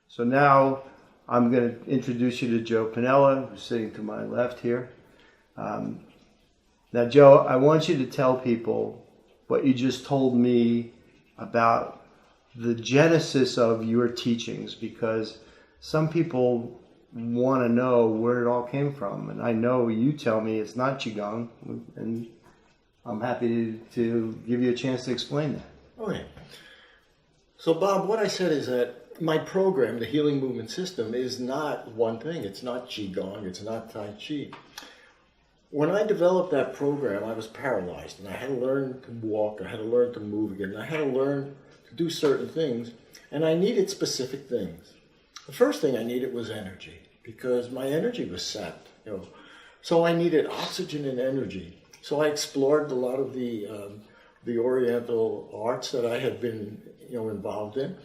So now I'm going to introduce you to Joe Pinella, who's sitting to my left here. Now, Joe, I want you to tell people what you just told me about the genesis of your teachings, because some people want to know where it all came from. And I know you tell me it's not Qigong, and I'm happy to give you a chance to explain that. Okay. So, Bob, what I said is that my program, the Healing Movement System, is not one thing. It's not Qigong. It's not Tai Chi. When I developed that program, I was paralyzed, and I had to learn to walk. I had to learn to move again. I had to learn to do certain things, and I needed specific things. The first thing I needed was energy, because my energy was sapped. So I needed oxygen and energy. So I explored a lot of the Oriental arts that I had been involved in,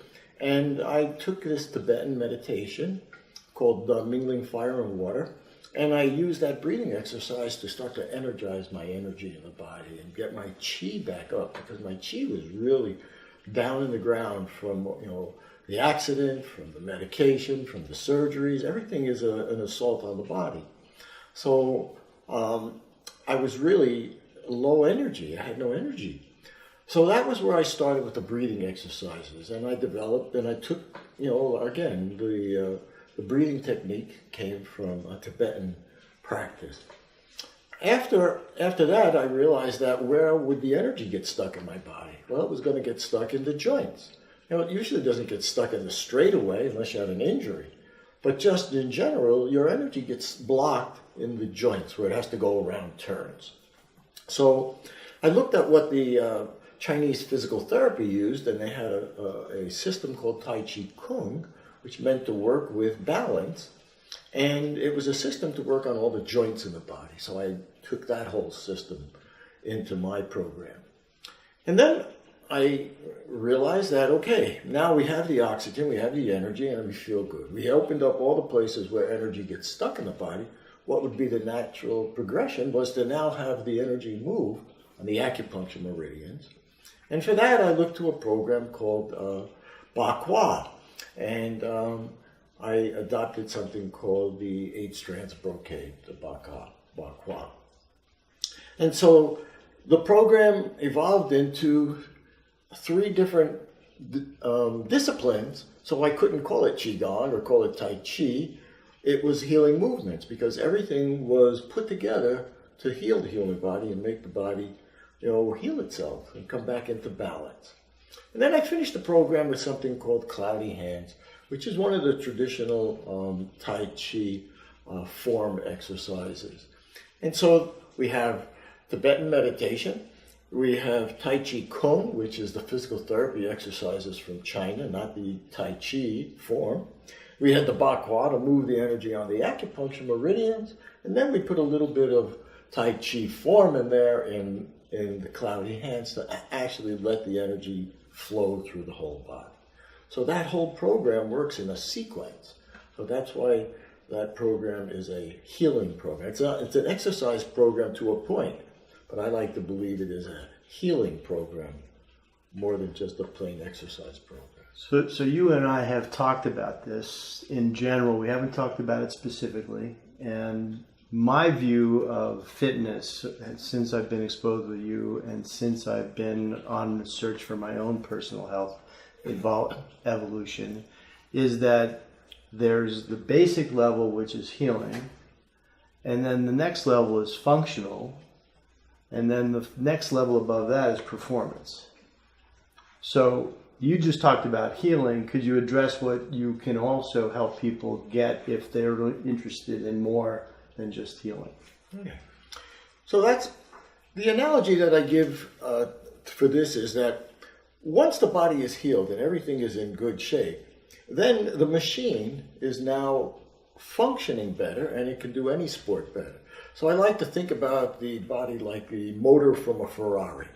and I took this Tibetan meditation called mingling fire and water, and I used that breathing exercise to start to energize my energy in the body and get my chi back up, because my chi was really down in the ground from the accident, from the medication, from the surgeries. Everything is an assault on the body. So I was really low energy. I had no energy. So that was where I started with the breathing exercises, and I developed, and I took, again, the breathing technique came from a Tibetan practice. After that, I realized that where would the energy get stuck in my body? Well, it was going to get stuck in the joints. It usually doesn't get stuck in the straightaway unless you have an injury. But just in general, your energy gets blocked in the joints where it has to go around turns. So I looked at what the Chinese physical therapy used, and they had a system called Tai Chi Kung, which meant to work with balance. And it was a system to work on all the joints in the body. So I took that whole system into my program. And then I realized that, okay, now we have the oxygen, we have the energy, and we feel good. We opened up all the places where energy gets stuck in the body. What would be the natural progression was to now have the energy move on the acupuncture meridians. And for that, I looked to a program called Ba Qua. And I adopted something called the 8 strands brocade, the Ba Qua. And so the program evolved into 3 different disciplines, so I couldn't call it Qigong or call it Tai Chi. It was healing movements, because everything was put together to heal the human body and make the body, heal itself and come back into balance. And then I finished the program with something called Cloudy Hands, which is one of the traditional Tai Chi form exercises. And so we have Tibetan meditation. We have Tai Chi Kung, which is the physical therapy exercises from China, not the Tai Chi form. We had the Ba Qua to move the energy on the acupuncture meridians. And then we put a little bit of Tai Chi form in there in the Cloudy Hands to actually let the energy flow through the whole body. So that whole program works in a sequence. So that's why that program is a healing program. It's an exercise program to a point, but I like to believe it is a healing program more than just a plain exercise program. So you and I have talked about this in general. We haven't talked about it specifically. And my view of fitness, since I've been exposed with you and since I've been on the search for my own personal health evolution, is that there's the basic level, which is healing, and then the next level is functional, and then the next level above that is performance. So you just talked about healing. Could you address what you can also help people get if they're interested in more than just healing? Okay. So that's the analogy that I give for this, is that once the body is healed and everything is in good shape, then the machine is now functioning better, and it can do any sport better. So I like to think about the body like the motor from a Ferrari.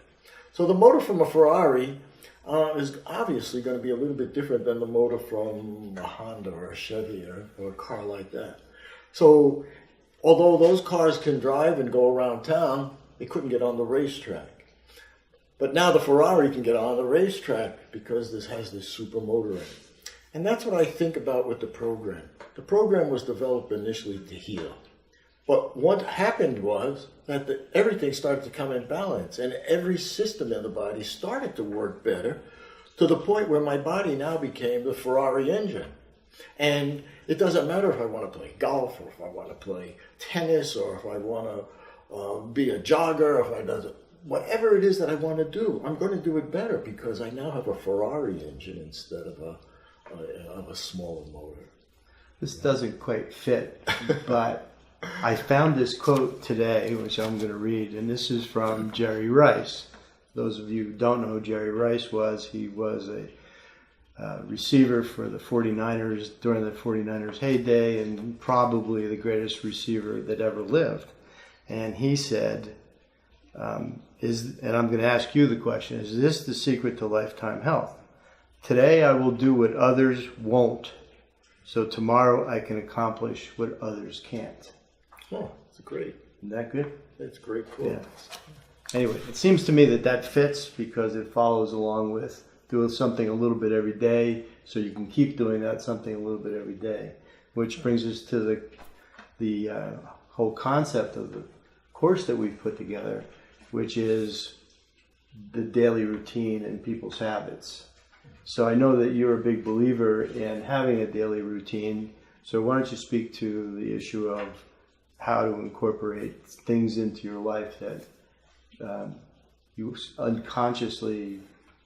So the motor from a Ferrari is obviously going to be a little bit different than the motor from a Honda or a Chevy or a car like that. So although those cars can drive and go around town, they couldn't get on the racetrack. But now the Ferrari can get on the racetrack because this has this super motor in it. And that's what I think about with the program. The program was developed initially to heal. But what happened was that everything started to come in balance, and every system in the body started to work better, to the point where my body now became the Ferrari engine. And it doesn't matter if I want to play golf, or if I want to play tennis, or if I want to be a jogger, or if I doesn't, whatever it is that I want to do, I'm going to do it better because I now have a Ferrari engine instead of a smaller motor. This doesn't quite fit, but I found this quote today, which I'm going to read, and this is from Jerry Rice. Those of you who don't know who Jerry Rice was, he was a receiver for the 49ers during the 49ers heyday, and probably the greatest receiver that ever lived. And he said, and I'm going to ask you the question, is this the secret to lifetime health? Today I will do what others won't, so tomorrow I can accomplish what others can't. Oh, that's great. Isn't that good? That's a great quote. Yeah. Anyway, it seems to me that fits because it follows along with doing something a little bit every day, so you can keep doing that something a little bit every day, which brings us to the whole concept of the course that we've put together, which is the daily routine and people's habits. So I know that you're a big believer in having a daily routine, so why don't you speak to the issue of how to incorporate things into your life that you unconsciously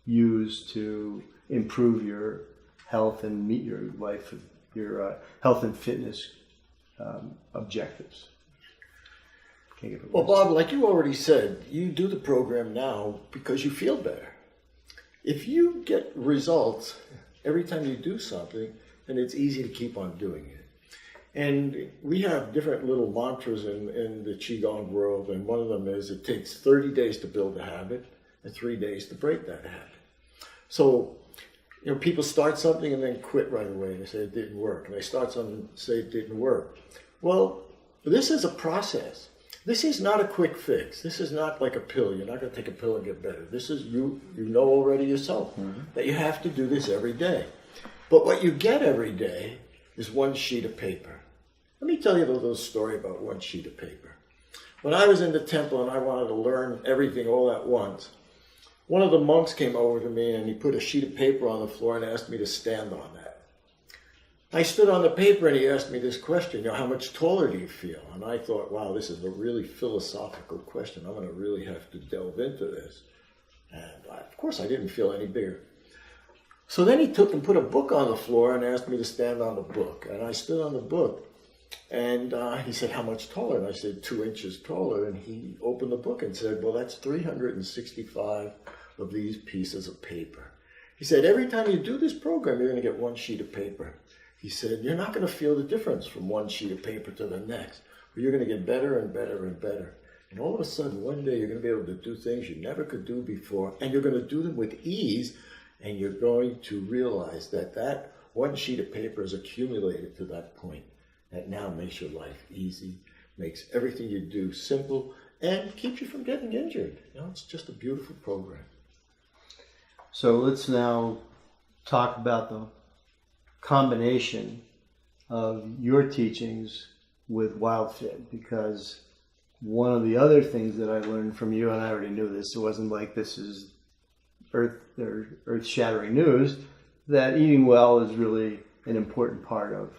use to improve your health and meet your life, your health and fitness objectives. Well, Bob, like you already said, you do the program now because you feel better. If you get results every time you do something, then it's easy to keep on doing it. And we have different little mantras in the Qigong world, and one of them is it takes 30 days to build a habit and 3 days to break that habit. So, people start something and then quit right away. They say it didn't work. And they start something and say it didn't work. Well, this is a process. This is not a quick fix. This is not like a pill. You're not going to take a pill and get better. This is you know already yourself that you have to do this every day. But what you get every day is one sheet of paper. Let me tell you a little story about one sheet of paper. When I was in the temple and I wanted to learn everything all at once, one of the monks came over to me and he put a sheet of paper on the floor and asked me to stand on that. I stood on the paper and he asked me this question, how much taller do you feel? And I thought, wow, this is a really philosophical question. I'm going to really have to delve into this. And of course, I didn't feel any bigger. So then he took and put a book on the floor and asked me to stand on the book. And I stood on the book and he said, how much taller? And I said, 2 inches taller. And he opened the book and said, well, that's 365 of these pieces of paper. He said, every time you do this program, you're going to get one sheet of paper. He said, you're not going to feel the difference from one sheet of paper to the next, but you're going to get better and better and better. And all of a sudden, one day, you're going to be able to do things you never could do before, and you're going to do them with ease, and you're going to realize that one sheet of paper is accumulated to that point. That now makes your life easy, makes everything you do simple, and keeps you from getting injured. It's just a beautiful program. So let's now talk about the combination of your teachings with WildFit, because one of the other things that I learned from you, and I already knew this, it wasn't like this is earth-shattering news, that eating well is really an important part of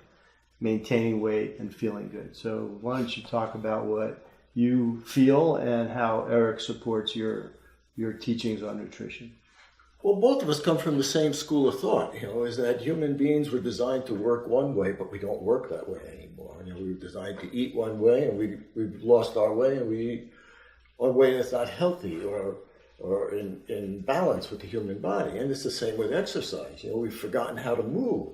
maintaining weight and feeling good. So why don't you talk about what you feel and how Eric supports your teachings on nutrition? Well, both of us come from the same school of thought, is that human beings were designed to work one way, but we don't work that way anymore. We were designed to eat one way, and we've lost our way, and we eat one way that's not healthy or in balance with the human body. And it's the same with exercise. We've forgotten how to move.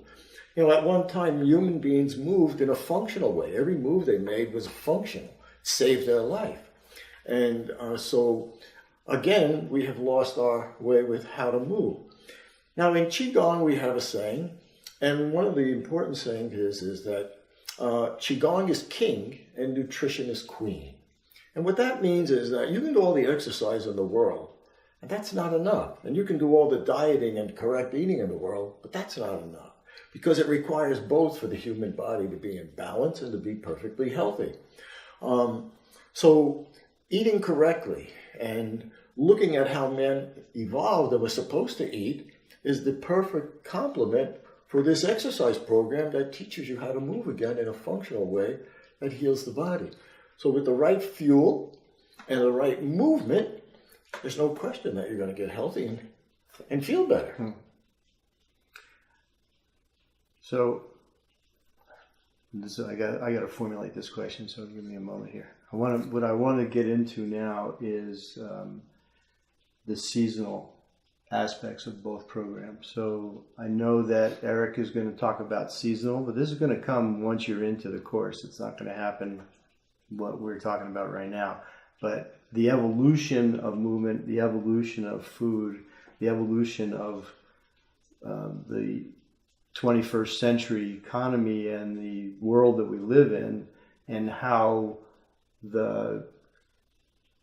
At one time, human beings moved in a functional way. Every move they made was functional. It saved their life. And so again, we have lost our way with how to move. Now, in Qigong, we have a saying, and one of the important sayings is that Qigong is king and nutrition is queen. And what that means is that you can do all the exercise in the world, and that's not enough. And you can do all the dieting and correct eating in the world, but that's not enough. because it requires both for the human body to be in balance and to be perfectly healthy. So eating correctly and looking at how man evolved and was supposed to eat is the perfect complement for this exercise program that teaches you how to move again in a functional way that heals the body. So with the right fuel and the right movement, there's no question that you're going to get healthy and feel better. So I got to formulate this question, so give me a moment here. What I want to get into now is the seasonal aspects of both programs. So I know that Eric is going to talk about seasonal, but this is going to come once you're into the course. It's not going to happen what we're talking about right now. But the evolution of movement, the evolution of food, the evolution of the 21st century economy and the world that we live in, and how the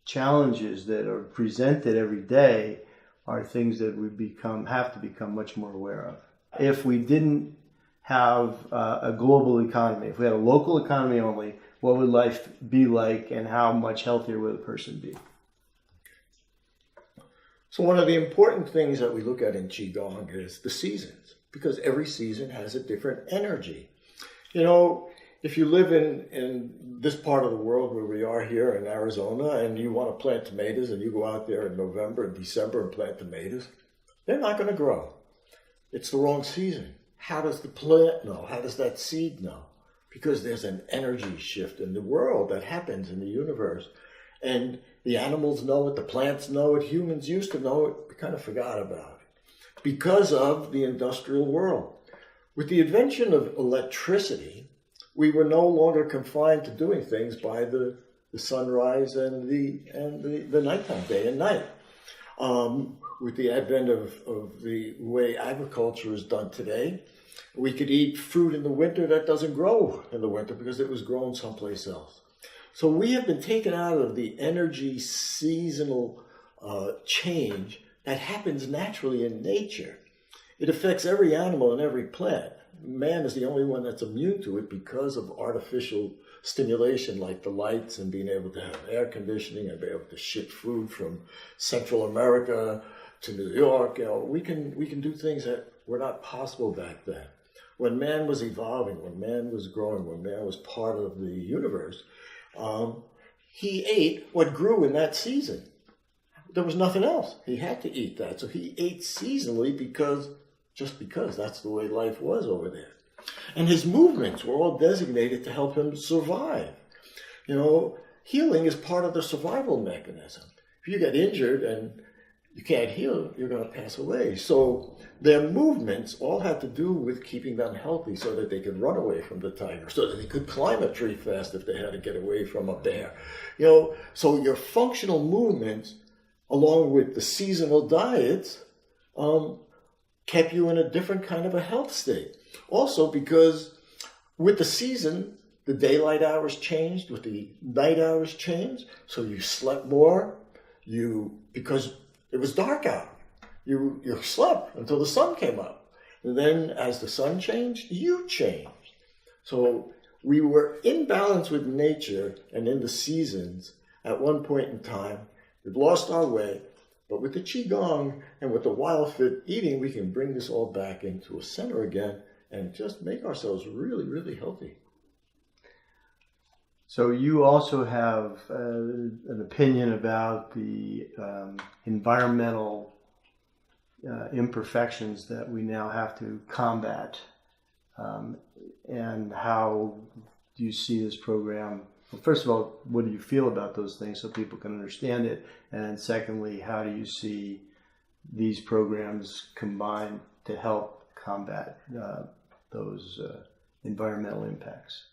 challenges that are presented every day are things that we have to become much more aware of. If we didn't have a global economy, if we had a local economy only, what would life be like and how much healthier would a person be? So one of the important things that we look at in Qigong is the seasons, because every season has a different energy. You know, if you live in this part of the world where we are here in Arizona and you want to plant tomatoes and you go out there in November and December and plant tomatoes, they're not going to grow. It's the wrong season. How does the plant know? How does that seed know? Because there's an energy shift in the world that happens in the universe. And the animals know it, the plants know it, humans used to know it, we kind of forgot about it because of the industrial world. With the invention of electricity, we were no longer confined to doing things by the sunrise and the nighttime, day and night. With the advent of the way agriculture is done today, we could eat fruit in the winter that doesn't grow in the winter because it was grown someplace else. So we have been taken out of the energy seasonal change that happens naturally in nature. It affects every animal and every plant. Man is the only one that's immune to it because of artificial stimulation like the lights and being able to have air conditioning and be able to ship food from Central America to New York. You know, we can do things that were not possible back then. When man was evolving, when man was growing, when man was part of the universe, he ate what grew in that season. There was nothing else. He had to eat that. So he ate seasonally because that's the way life was over there. And his movements were all designated to help him survive. You know, healing is part of the survival mechanism. If you get injured and you can't heal, you're going to pass away. So their movements all had to do with keeping them healthy so that they could run away from the tiger, so that they could climb a tree fast if they had to get away from a bear. You know, so your functional movements, along with the seasonal diets, kept you in a different kind of a health state. Also because with the season, the daylight hours changed, with the night hours changed, so you slept more, because it was dark out. You slept until the sun came up. And then as the sun changed, you changed. So we were in balance with nature and in the seasons at one point in time. We've lost our way, but with the Qigong and with the Wild Fit eating, we can bring this all back into a center again and just make ourselves really, really healthy. So you also have an opinion about the environmental imperfections that we now have to combat, and how do you see this program? Well, first of all, what do you feel about those things so people can understand it? And secondly, how do you see these programs combined to help combat those environmental impacts?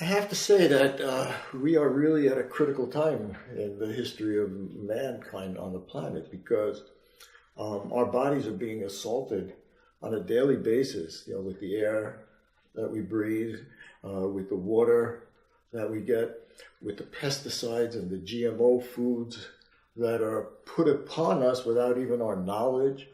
I have to say that we are really at a critical time in the history of mankind on the planet, because our bodies are being assaulted on a daily basis, you know, with the air that we breathe, with the water that we get, with the pesticides and the GMO foods that are put upon us without even our knowledge.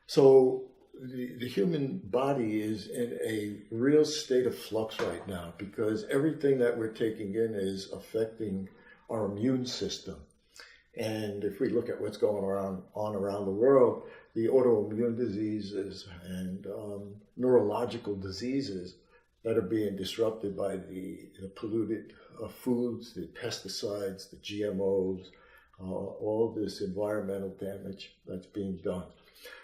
So the human body is in a real state of flux right now because everything that we're taking in is affecting our immune system. And if we look at what's going on around the world, the autoimmune diseases and neurological diseases that are being disrupted by the polluted foods, the pesticides, the GMOs, all this environmental damage that's being done.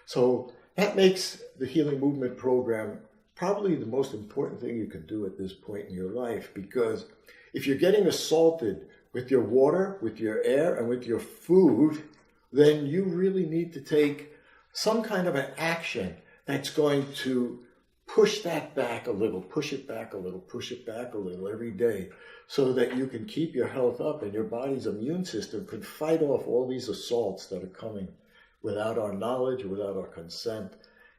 So that makes the Healing Movement program probably the most important thing you can do at this point in your life, because if you're getting assaulted with your water, with your air, and with your food, then you really need to take some kind of an action that's going to push that back a little, push it back a little, push it back a little every day, so that you can keep your health up and your body's immune system can fight off all these assaults that are coming without our knowledge, without our consent,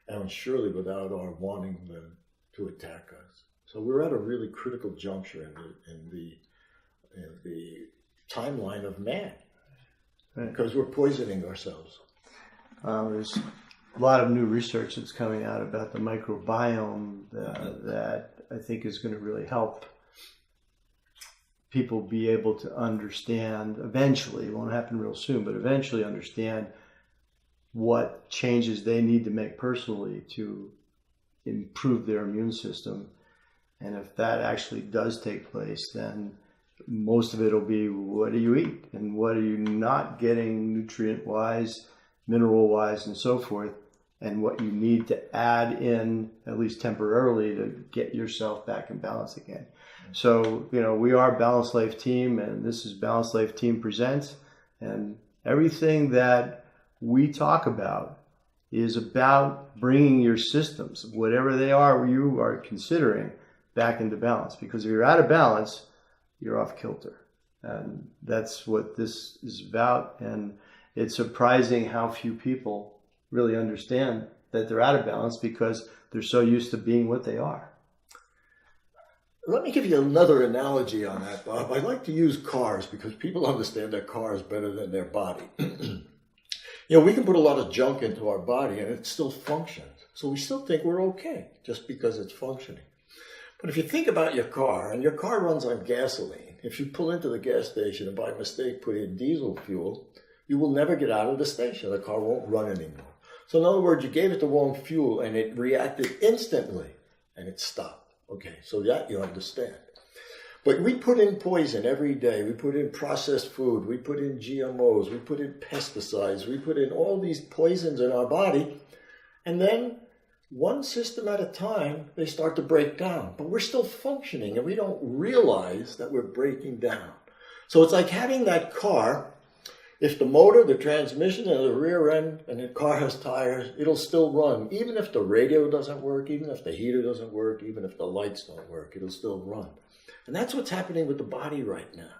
and surely without our wanting them to attack us. So we're at a really critical juncture in the timeline of man, because we're poisoning ourselves. There's a lot of new research that's coming out about the microbiome that I think is going to really help people be able to understand eventually. It won't happen real soon, but eventually understand what changes they need to make personally to improve their immune system. And if that actually does take place, then most of it will be, what do you eat and what are you not getting nutrient-wise, mineral-wise, and so forth, and what you need to add in, at least temporarily, to get yourself back in balance again. So, we are Balanced Life Team, and this is Balanced Life Team Presents, and everything that we talk about is about bringing your systems, whatever they are you are considering, back into balance. Because if you're out of balance, you're off kilter. And that's what this is about. And it's surprising how few people really understand that they're out of balance because they're so used to being what they are. Let me give you another analogy on that, Bob. I like to use cars because people understand their cars better than their body. We can put a lot of junk into our body and it still functions. So we still think we're okay just because it's functioning. But if you think about your car, and your car runs on gasoline, if you pull into the gas station and by mistake put in diesel fuel, you will never get out of the station. The car won't run anymore. So in other words, you gave it the wrong fuel and it reacted instantly and it stopped. Okay, so that you understand. But we put in poison every day. We put in processed food. We put in GMOs. We put in pesticides. We put in all these poisons in our body. And then one system at a time, they start to break down. But we're still functioning and we don't realize that we're breaking down. So it's like having that car. If the motor, the transmission, and the rear end, and the car has tires, it'll still run. Even if the radio doesn't work, even if the heater doesn't work, even if the lights don't work, it'll still run. And that's what's happening with the body right now.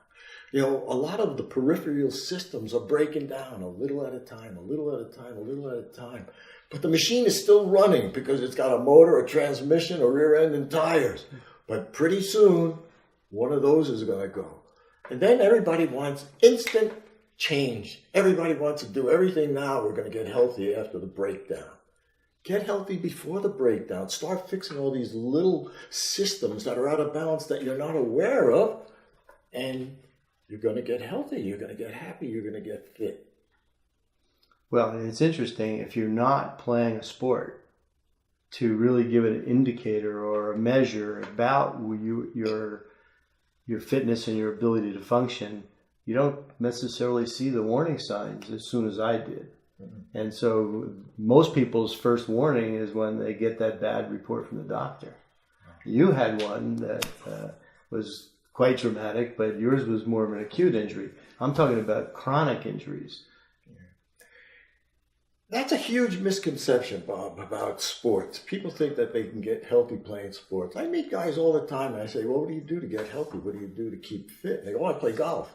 A lot of the peripheral systems are breaking down a little at a time, a little at a time, a little at a time. But the machine is still running because it's got a motor, a transmission, a rear end, and tires. But pretty soon, one of those is going to go. And then everybody wants instant change. Everybody wants to do everything now. We're going to get healthy after the breakdown. Get healthy before the breakdown. Start fixing all these little systems that are out of balance that you're not aware of, and you're going to get healthy. You're going to get happy. You're going to get fit. Well, it's interesting if you're not playing a sport to really give it an indicator or a measure about your fitness and your ability to function. You don't necessarily see the warning signs as soon as I did. Mm-hmm. And so most people's first warning is when they get that bad report from the doctor. You had one that was quite dramatic, but yours was more of an acute injury. I'm talking about chronic injuries. That's a huge misconception, Bob, about sports. People think that they can get healthy playing sports. I meet guys all the time and I say, well, what do you do to get healthy? What do you do to keep fit? And they go, I play golf.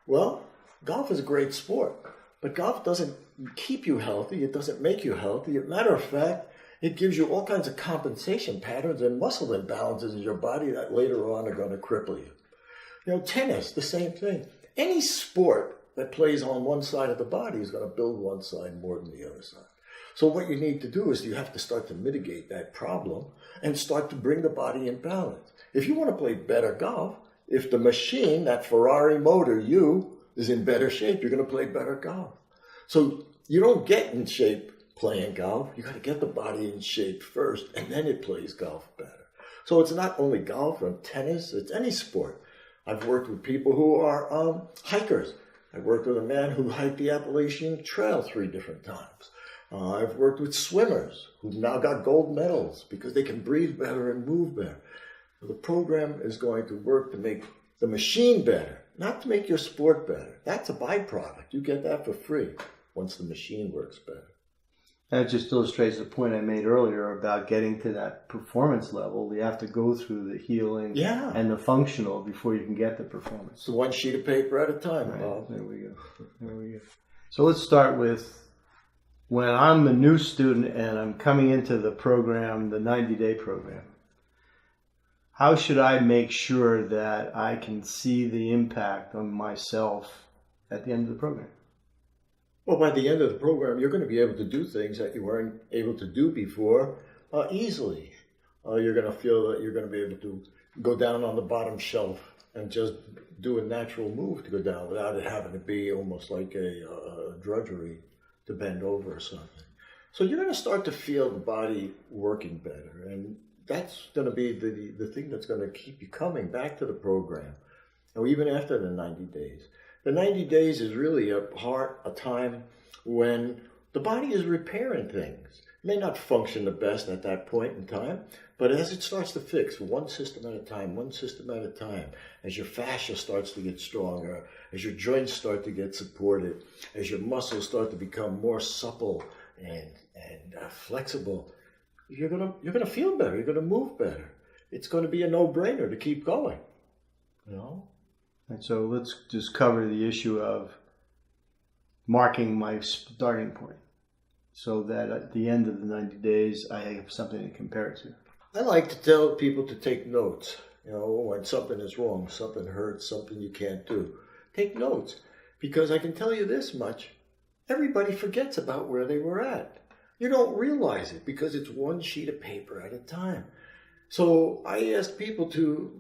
Well, golf is a great sport, but golf doesn't keep you healthy. It doesn't make you healthy. As a matter of fact, it gives you all kinds of compensation patterns and muscle imbalances in your body that later on are going to cripple you. Tennis, the same thing. Any sport that plays on one side of the body is going to build one side more than the other side. So what you need to do is you have to start to mitigate that problem and start to bring the body in balance. If you want to play better golf, if the machine, that Ferrari motor, you, is in better shape, you're going to play better golf. So you don't get in shape playing golf. You got to get the body in shape first, and then it plays golf better. So it's not only golf or tennis, it's any sport. I've worked with people who are hikers. I worked with a man who hiked the Appalachian Trail 3 different times. I've worked with swimmers who've now got gold medals because they can breathe better and move better. The program is going to work to make the machine better, not to make your sport better. That's a byproduct. You get that for free once the machine works better. That just illustrates the point I made earlier about getting to that performance level. You have to go through the healing and the functional before you can get the performance. So one sheet of paper at a time, right. Bob. There we go. There we go. So let's start with when I'm a new student and I'm coming into the program, the 90-day program. How should I make sure that I can see the impact on myself at the end of the program? Well, by the end of the program, you're going to be able to do things that you weren't able to do before easily. You're going to feel that you're going to be able to go down on the bottom shelf and just do a natural move to go down without it having to be almost like a drudgery to bend over or something. So you're going to start to feel the body working better, and that's going to be the thing that's going to keep you coming back to the program, and even after the 90 days. The 90 days is really a time when the body is repairing things. It may not function the best at that point in time, but as it starts to fix, one system at a time, as your fascia starts to get stronger, as your joints start to get supported, as your muscles start to become more supple and flexible, you're gonna feel better. You're gonna move better. It's going to be a no-brainer to keep going. You know. And so let's just cover the issue of marking my starting point, so that at the end of the 90 days, I have something to compare it to. I like to tell people to take notes. You know, when something is wrong, something hurts, something you can't do, take notes, because I can tell you this much: everybody forgets about where they were at. You don't realize it because it's one sheet of paper at a time. So I ask people to,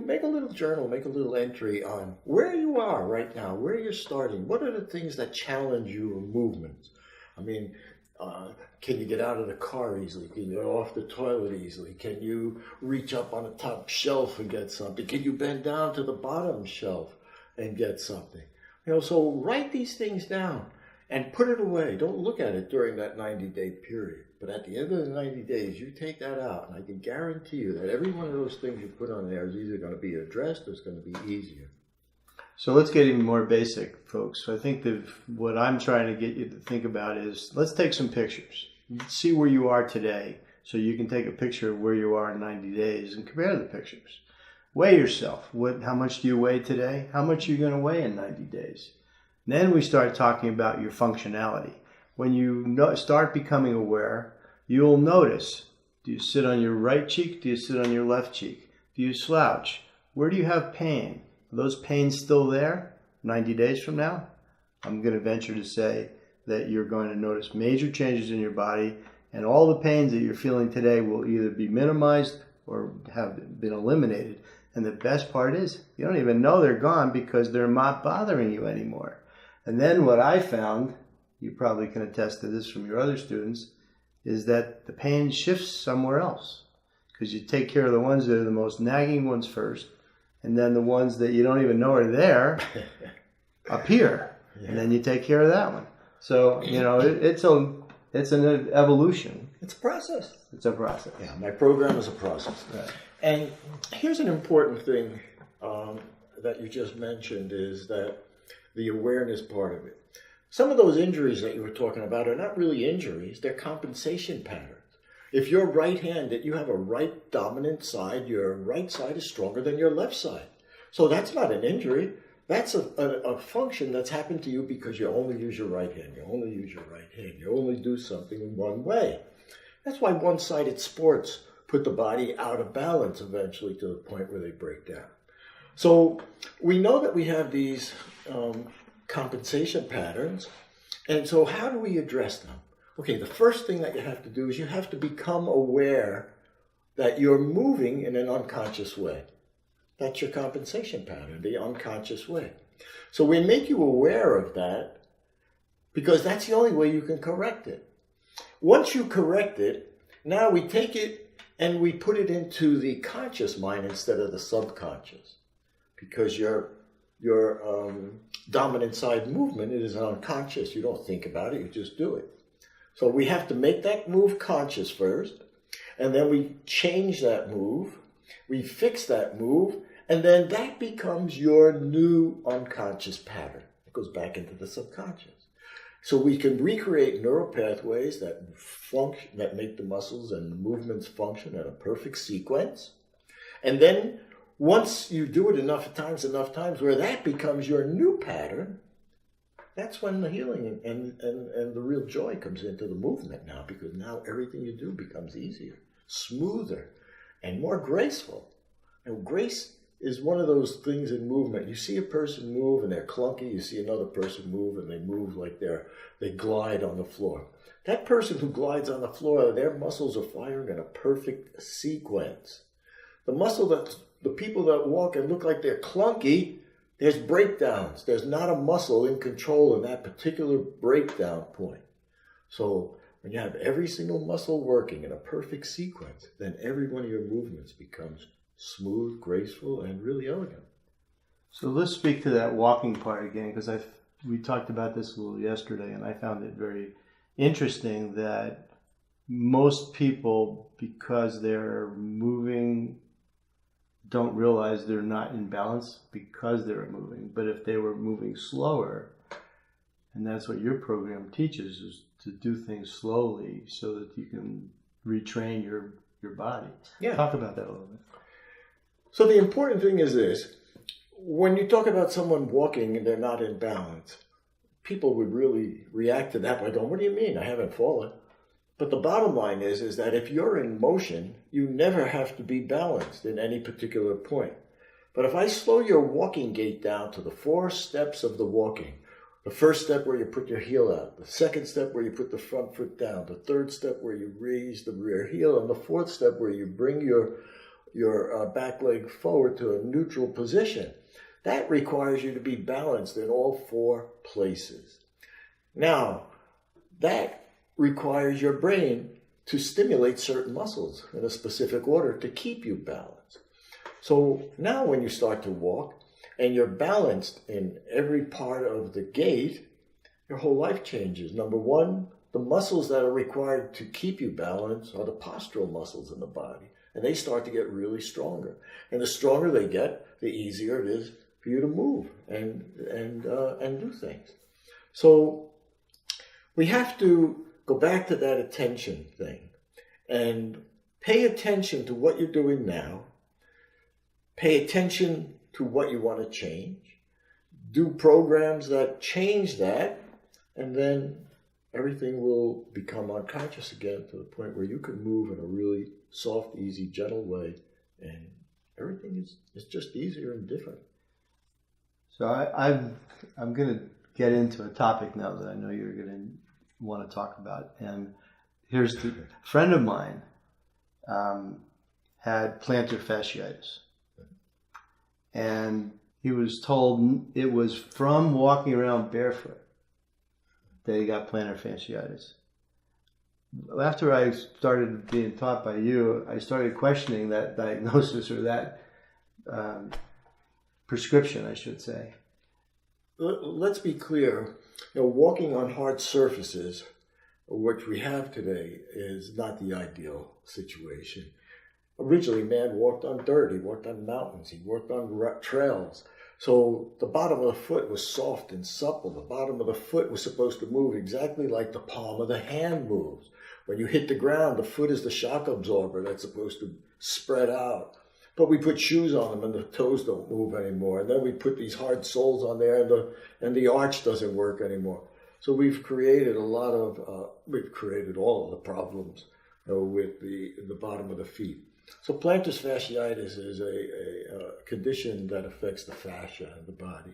make a little journal, make a little entry on where you are right now, where you're starting. What are the things that challenge your movements? I mean, can you get out of the car easily? Can you get off the toilet easily? Can you reach up on the top shelf and get something? Can you bend down to the bottom shelf and get something? So write these things down and put it away. Don't look at it during that 90-day period. But at the end of the 90 days, you take that out, and I can guarantee you that every one of those things you put on there is either going to be addressed or it's going to be easier. So let's get even more basic, folks. I think that what I'm trying to get you to think about is, let's take some pictures. See where you are today, so you can take a picture of where you are in 90 days and compare the pictures. Weigh yourself. How much do you weigh today? How much are you going to weigh in 90 days? Then we start talking about your functionality. When you start becoming aware, you'll notice, do you sit on your right cheek? Do you sit on your left cheek? Do you slouch? Where do you have pain? Are those pains still there 90 days from now? I'm going to venture to say that you're going to notice major changes in your body, and all the pains that you're feeling today will either be minimized or have been eliminated. And the best part is, you don't even know they're gone because they're not bothering you anymore. And then what I found, you probably can attest to this from your other students, is that the pain shifts somewhere else. Because you take care of the ones that are the most nagging ones first, and then the ones that you don't even know are there appear. Yeah. And then you take care of that one. So, it's an evolution. It's a process. It's a process. Yeah, my program is a process. Right. And here's an important thing that you just mentioned, is that the awareness part of it. Some of those injuries that you were talking about are not really injuries, they're compensation patterns. If you're right-handed, you have a right dominant side, your right side is stronger than your left side. So that's not an injury. That's a function that's happened to you because you only use your right hand. You only use your right hand. You only do something in one way. That's why one-sided sports put the body out of balance eventually to the point where they break down. So we know that we have these compensation patterns, and so how do we address them? Okay, the first thing that you have to do is you have to become aware that you're moving in an unconscious way. That's your compensation pattern, the unconscious way. So we make you aware of that because that's the only way you can correct it. Once you correct it, now we take it and we put it into the conscious mind instead of the subconscious, because your dominant side movement is unconscious. You don't think about it, you just do it. So we have to make that move conscious first, and then we change that move, we fix that move, and then that becomes your new unconscious pattern. It goes back into the subconscious. So we can recreate neural pathways that function, that make the muscles and the movements function in a perfect sequence. And then once you do it enough times where that becomes your new pattern, that's when the healing and the real joy comes into the movement now, because now everything you do becomes easier, smoother, and more graceful. And grace is one of those things in movement. You see a person move and they're clunky. You see another person move and they move like they glide on the floor. That person who glides on the floor, their muscles are firing in a perfect sequence. The people that walk and look like they're clunky, there's breakdowns. There's not a muscle in control in that particular breakdown point. So when you have every single muscle working in a perfect sequence, then every one of your movements becomes smooth, graceful, and really elegant. So let's speak to that walking part again, because we talked about this a little yesterday, and I found it very interesting that most people, because they're moving, don't realize they're not in balance because they're moving. But if they were moving slower, and that's what your program teaches, is to do things slowly so that you can retrain your body. Yeah. Talk about that a little bit. So the important thing is this. When you talk about someone walking and they're not in balance, people would really react to that by going, what do you mean? I haven't fallen. But the bottom line is that if you're in motion, you never have to be balanced in any particular point. But if I slow your walking gait down to the 4 steps of the walking, the first step where you put your heel out, the second step where you put the front foot down, the third step where you raise the rear heel, and the fourth step where you bring your back leg forward to a neutral position, that requires you to be balanced in all 4 places. Now, that requires your brain to stimulate certain muscles in a specific order to keep you balanced. So now when you start to walk and you're balanced in every part of the gait, your whole life changes. Number one, the muscles that are required to keep you balanced are the postural muscles in the body, and they start to get really stronger. And the stronger they get, the easier it is for you to move and do things. So we have to go back to that attention thing and pay attention to what you're doing now. Pay attention to what you want to change. Do programs that change that, and then everything will become unconscious again to the point where you can move in a really soft, easy, gentle way, and everything is just easier and different. So I'm going to get into a topic now that I know you're going to want to talk about. And here's a friend of mine had plantar fasciitis. And he was told it was from walking around barefoot that he got plantar fasciitis. After I started being taught by you, I started questioning that diagnosis, or that prescription, I should say. Let's be clear. Walking on hard surfaces, which we have today, is not the ideal situation. Originally, man walked on dirt, he walked on mountains, he walked on trails. So the bottom of the foot was soft and supple. The bottom of the foot was supposed to move exactly like the palm of the hand moves. When you hit the ground, the foot is the shock absorber that's supposed to spread out. But we put shoes on them and the toes don't move anymore. And then we put these hard soles on there and the arch doesn't work anymore. So we've created we've created all of the problems with the bottom of the feet. So plantar fasciitis is a condition that affects the fascia of the body.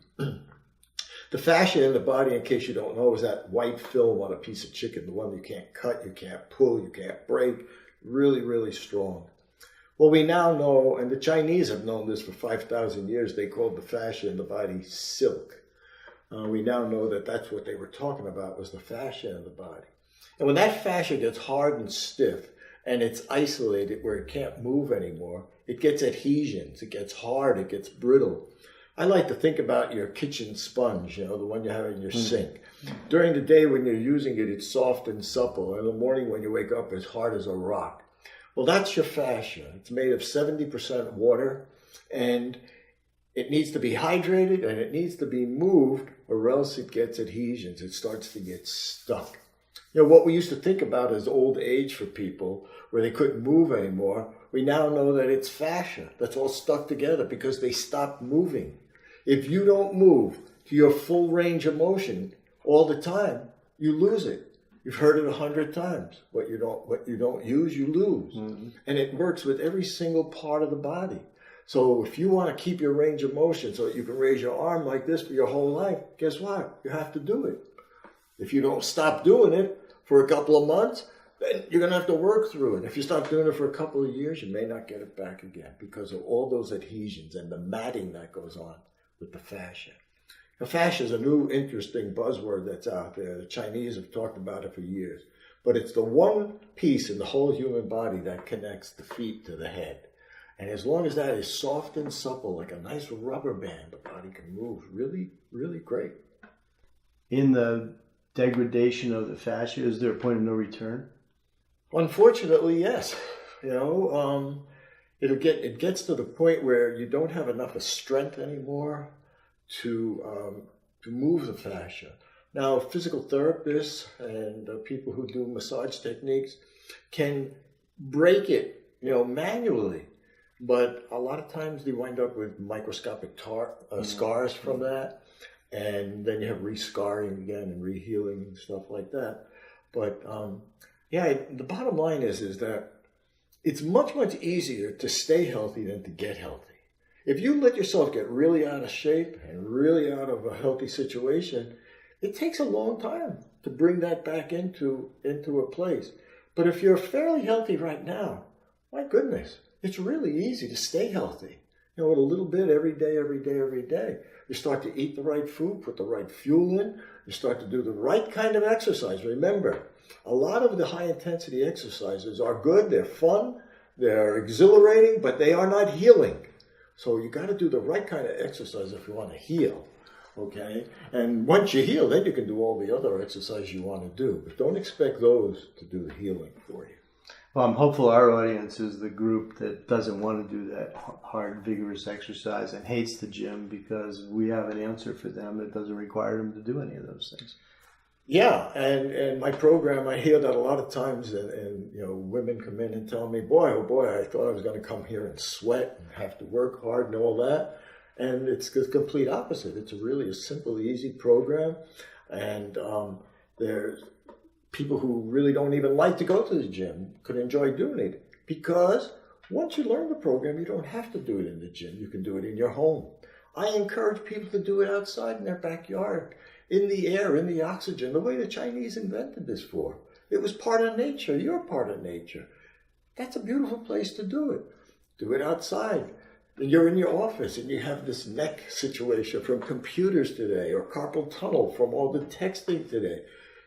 The fascia in the body, in case you don't know, is that white film on a piece of chicken, the one you can't cut, you can't pull, you can't break. Really, really strong. Well, we now know, and the Chinese have known this for 5,000 years, they called the fascia in the body silk. We now know that that's what they were talking about, was the fascia in the body. And when that fascia gets hard and stiff, and it's isolated where it can't move anymore, it gets adhesions, it gets hard, it gets brittle. I like to think about your kitchen sponge, the one you have in your sink. During the day when you're using it, it's soft and supple. In the morning when you wake up, it's hard as a rock. Well, that's your fascia. It's made of 70% water, and it needs to be hydrated, and it needs to be moved, or else it gets adhesions. It starts to get stuck. What we used to think about as old age for people, where they couldn't move anymore, we now know that it's fascia that's all stuck together because they stopped moving. If you don't move to your full range of motion all the time, you lose it. You've heard it 100 times. What you don't use, you lose. Mm-hmm. And it works with every single part of the body. So if you want to keep your range of motion so that you can raise your arm like this for your whole life, guess what? You have to do it. If you don't stop doing it for a couple of months, then you're going to have to work through it. If you stop doing it for a couple of years, you may not get it back again because of all those adhesions and the matting that goes on with the fascia. Now, fascia is a new interesting buzzword that's out there. The Chinese have talked about it for years. But it's the one piece in the whole human body that connects the feet to the head. And as long as that is soft and supple, like a nice rubber band, the body can move really, really great. In the degradation of the fascia, is there a point of no return? Unfortunately, yes. It gets to the point where you don't have enough of strength anymore to move the fascia. Now, physical therapists and people who do massage techniques can break it, manually. But a lot of times they wind up with microscopic scars from that. And then you have re-scarring again and re-healing and stuff like that. But the bottom line is that it's much, much easier to stay healthy than to get healthy. If you let yourself get really out of shape and really out of a healthy situation, it takes a long time to bring that back into a place. But if you're fairly healthy right now, my goodness, it's really easy to stay healthy. With a little bit every day, every day, every day. You start to eat the right food, put the right fuel in. You start to do the right kind of exercise. Remember, a lot of the high-intensity exercises are good. They're fun. They're exhilarating, but they are not healing. So you got to do the right kind of exercise if you want to heal. Okay? And once you heal, then you can do all the other exercises you want to do. But don't expect those to do the healing for you. Well, I'm hopeful our audience is the group that doesn't want to do that hard, vigorous exercise and hates the gym because we have an answer for them that doesn't require them to do any of those things. Yeah, and my program, I hear that a lot of times, and women come in and tell me, boy, oh boy, I thought I was going to come here and sweat and have to work hard and all that. And it's the complete opposite. It's really a simple, easy program. And there's people who really don't even like to go to the gym could enjoy doing it because once you learn the program, you don't have to do it in the gym. You can do it in your home. I encourage people to do it outside in their backyard, in the air, in the oxygen, the way the Chinese invented this for. It was part of nature. You're part of nature. That's a beautiful place to do it. Do it outside. You're in your office and you have this neck situation from computers today or carpal tunnel from all the texting today.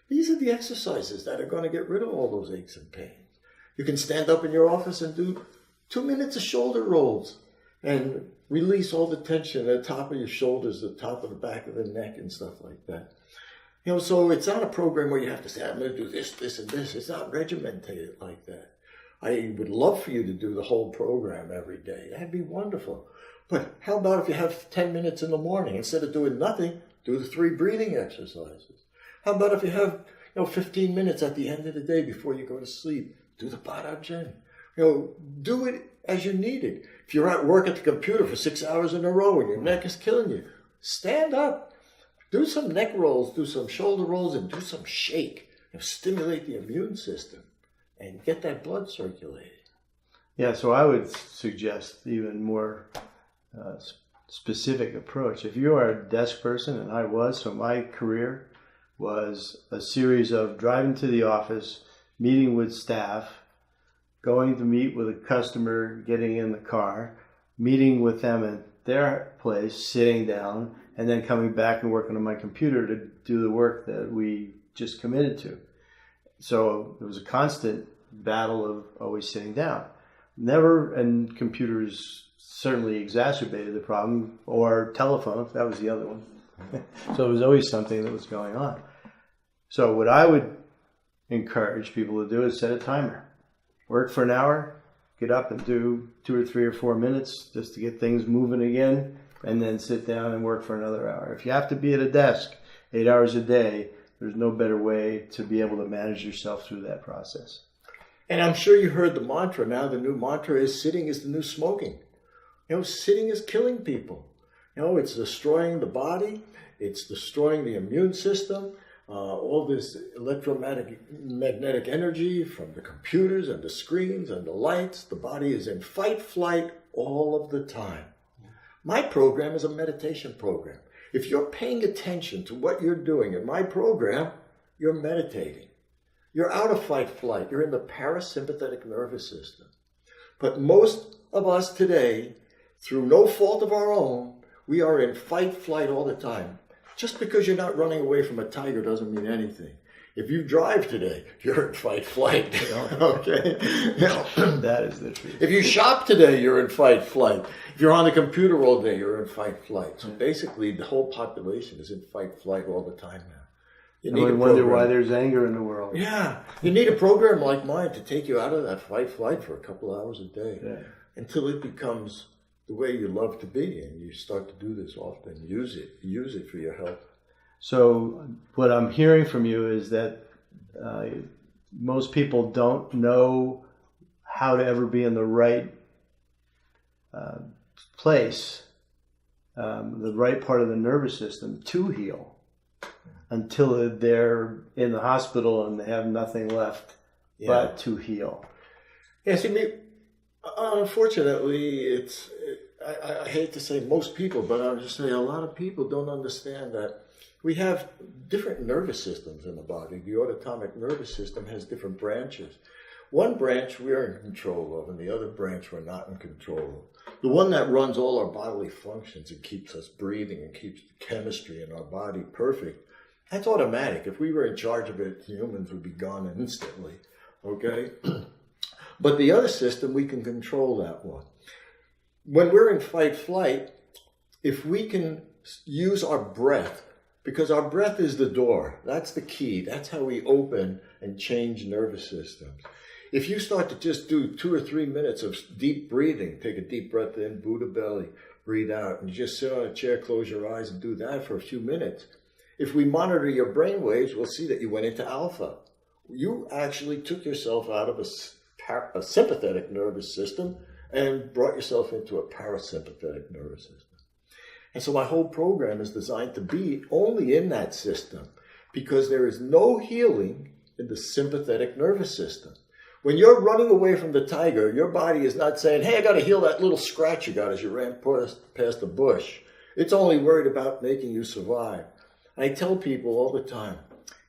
These are the exercises that are going to get rid of all those aches and pains. You can stand up in your office and do 2 minutes of shoulder rolls and release all the tension at the top of your shoulders, the top of the back of the neck and stuff like that. So it's not a program where you have to say, I'm going to do this, this, and this. It's not regimented like that. I would love for you to do the whole program every day. That'd be wonderful. But how about if you have 10 minutes in the morning? Instead of doing nothing, do the 3 breathing exercises. How about if you have 15 minutes at the end of the day before you go to sleep? Do the Bada do it as you need it. If you're at work at the computer for 6 hours in a row and your neck is killing you, stand up. Do some neck rolls, do some shoulder rolls, and do some shake. Stimulate the immune system and get that blood circulating. Yeah, so I would suggest even more specific approach. If you are a desk person, and I was, so my career was a series of driving to the office, meeting with staff, going to meet with a customer, getting in the car, meeting with them at their place, sitting down, and then coming back and working on my computer to do the work that we just committed to. So it was a constant battle of always sitting down. Never, and computers certainly exacerbated the problem, or telephones, that was the other one. So it was always something that was going on. So what I would encourage people to do is set a timer. Work for an hour, get up and do 2 or 3 or 4 minutes just to get things moving again, and then sit down and work for another hour. If you have to be at a desk 8 hours a day, there's no better way to be able to manage yourself through that process. And I'm sure you heard the mantra now. The new mantra is sitting is the new smoking. Sitting is killing people. It's destroying the body. It's destroying the immune system. All this electromagnetic energy from the computers and the screens and the lights. The body is in fight, flight all of the time. My program is a meditation program. If you're paying attention to what you're doing in my program, you're meditating. You're out of fight, flight. You're in the parasympathetic nervous system. But most of us today, through no fault of our own, we are in fight, flight all the time. Just because you're not running away from a tiger doesn't mean anything. If you drive today, you're in fight, flight. Okay? That is the truth. If you shop today, you're in fight, flight. If you're on the computer all day, you're in fight, flight. So basically, the whole population is in fight, flight all the time now. You need to wonder why there's anger in the world. Yeah. You need a program like mine to take you out of that fight, flight for a couple of hours a day until it becomes the way you love to be, and you start to do this often. Use it for your health. So what I'm hearing from you is that most people don't know how to ever be in the right place, the right part of the nervous system to heal until they're in the hospital and they have nothing left but to heal. Yeah, see, unfortunately, I hate to say most people, but I'll just say a lot of people don't understand that we have different nervous systems in the body. The autonomic nervous system has different branches. One branch we're in control of, and the other branch we're not in control of. The one that runs all our bodily functions and keeps us breathing and keeps the chemistry in our body perfect, that's automatic. If we were in charge of it, humans would be gone instantly. Okay? But the other system, we can control that one. When we're in fight, flight, if we can use our breath, because our breath is the door, that's the key, that's how we open and change nervous systems. If you start to just do 2 or 3 minutes of deep breathing, take a deep breath in, Buddha belly, breathe out, and you just sit on a chair, close your eyes, and do that for a few minutes. If we monitor your brain waves, we'll see that you went into alpha. You actually took yourself out of a sympathetic nervous system and brought yourself into a parasympathetic nervous system. And so my whole program is designed to be only in that system because there is no healing in the sympathetic nervous system. When you're running away from the tiger, your body is not saying, hey, I got to heal that little scratch you got as you ran past the bush. It's only worried about making you survive. I tell people all the time,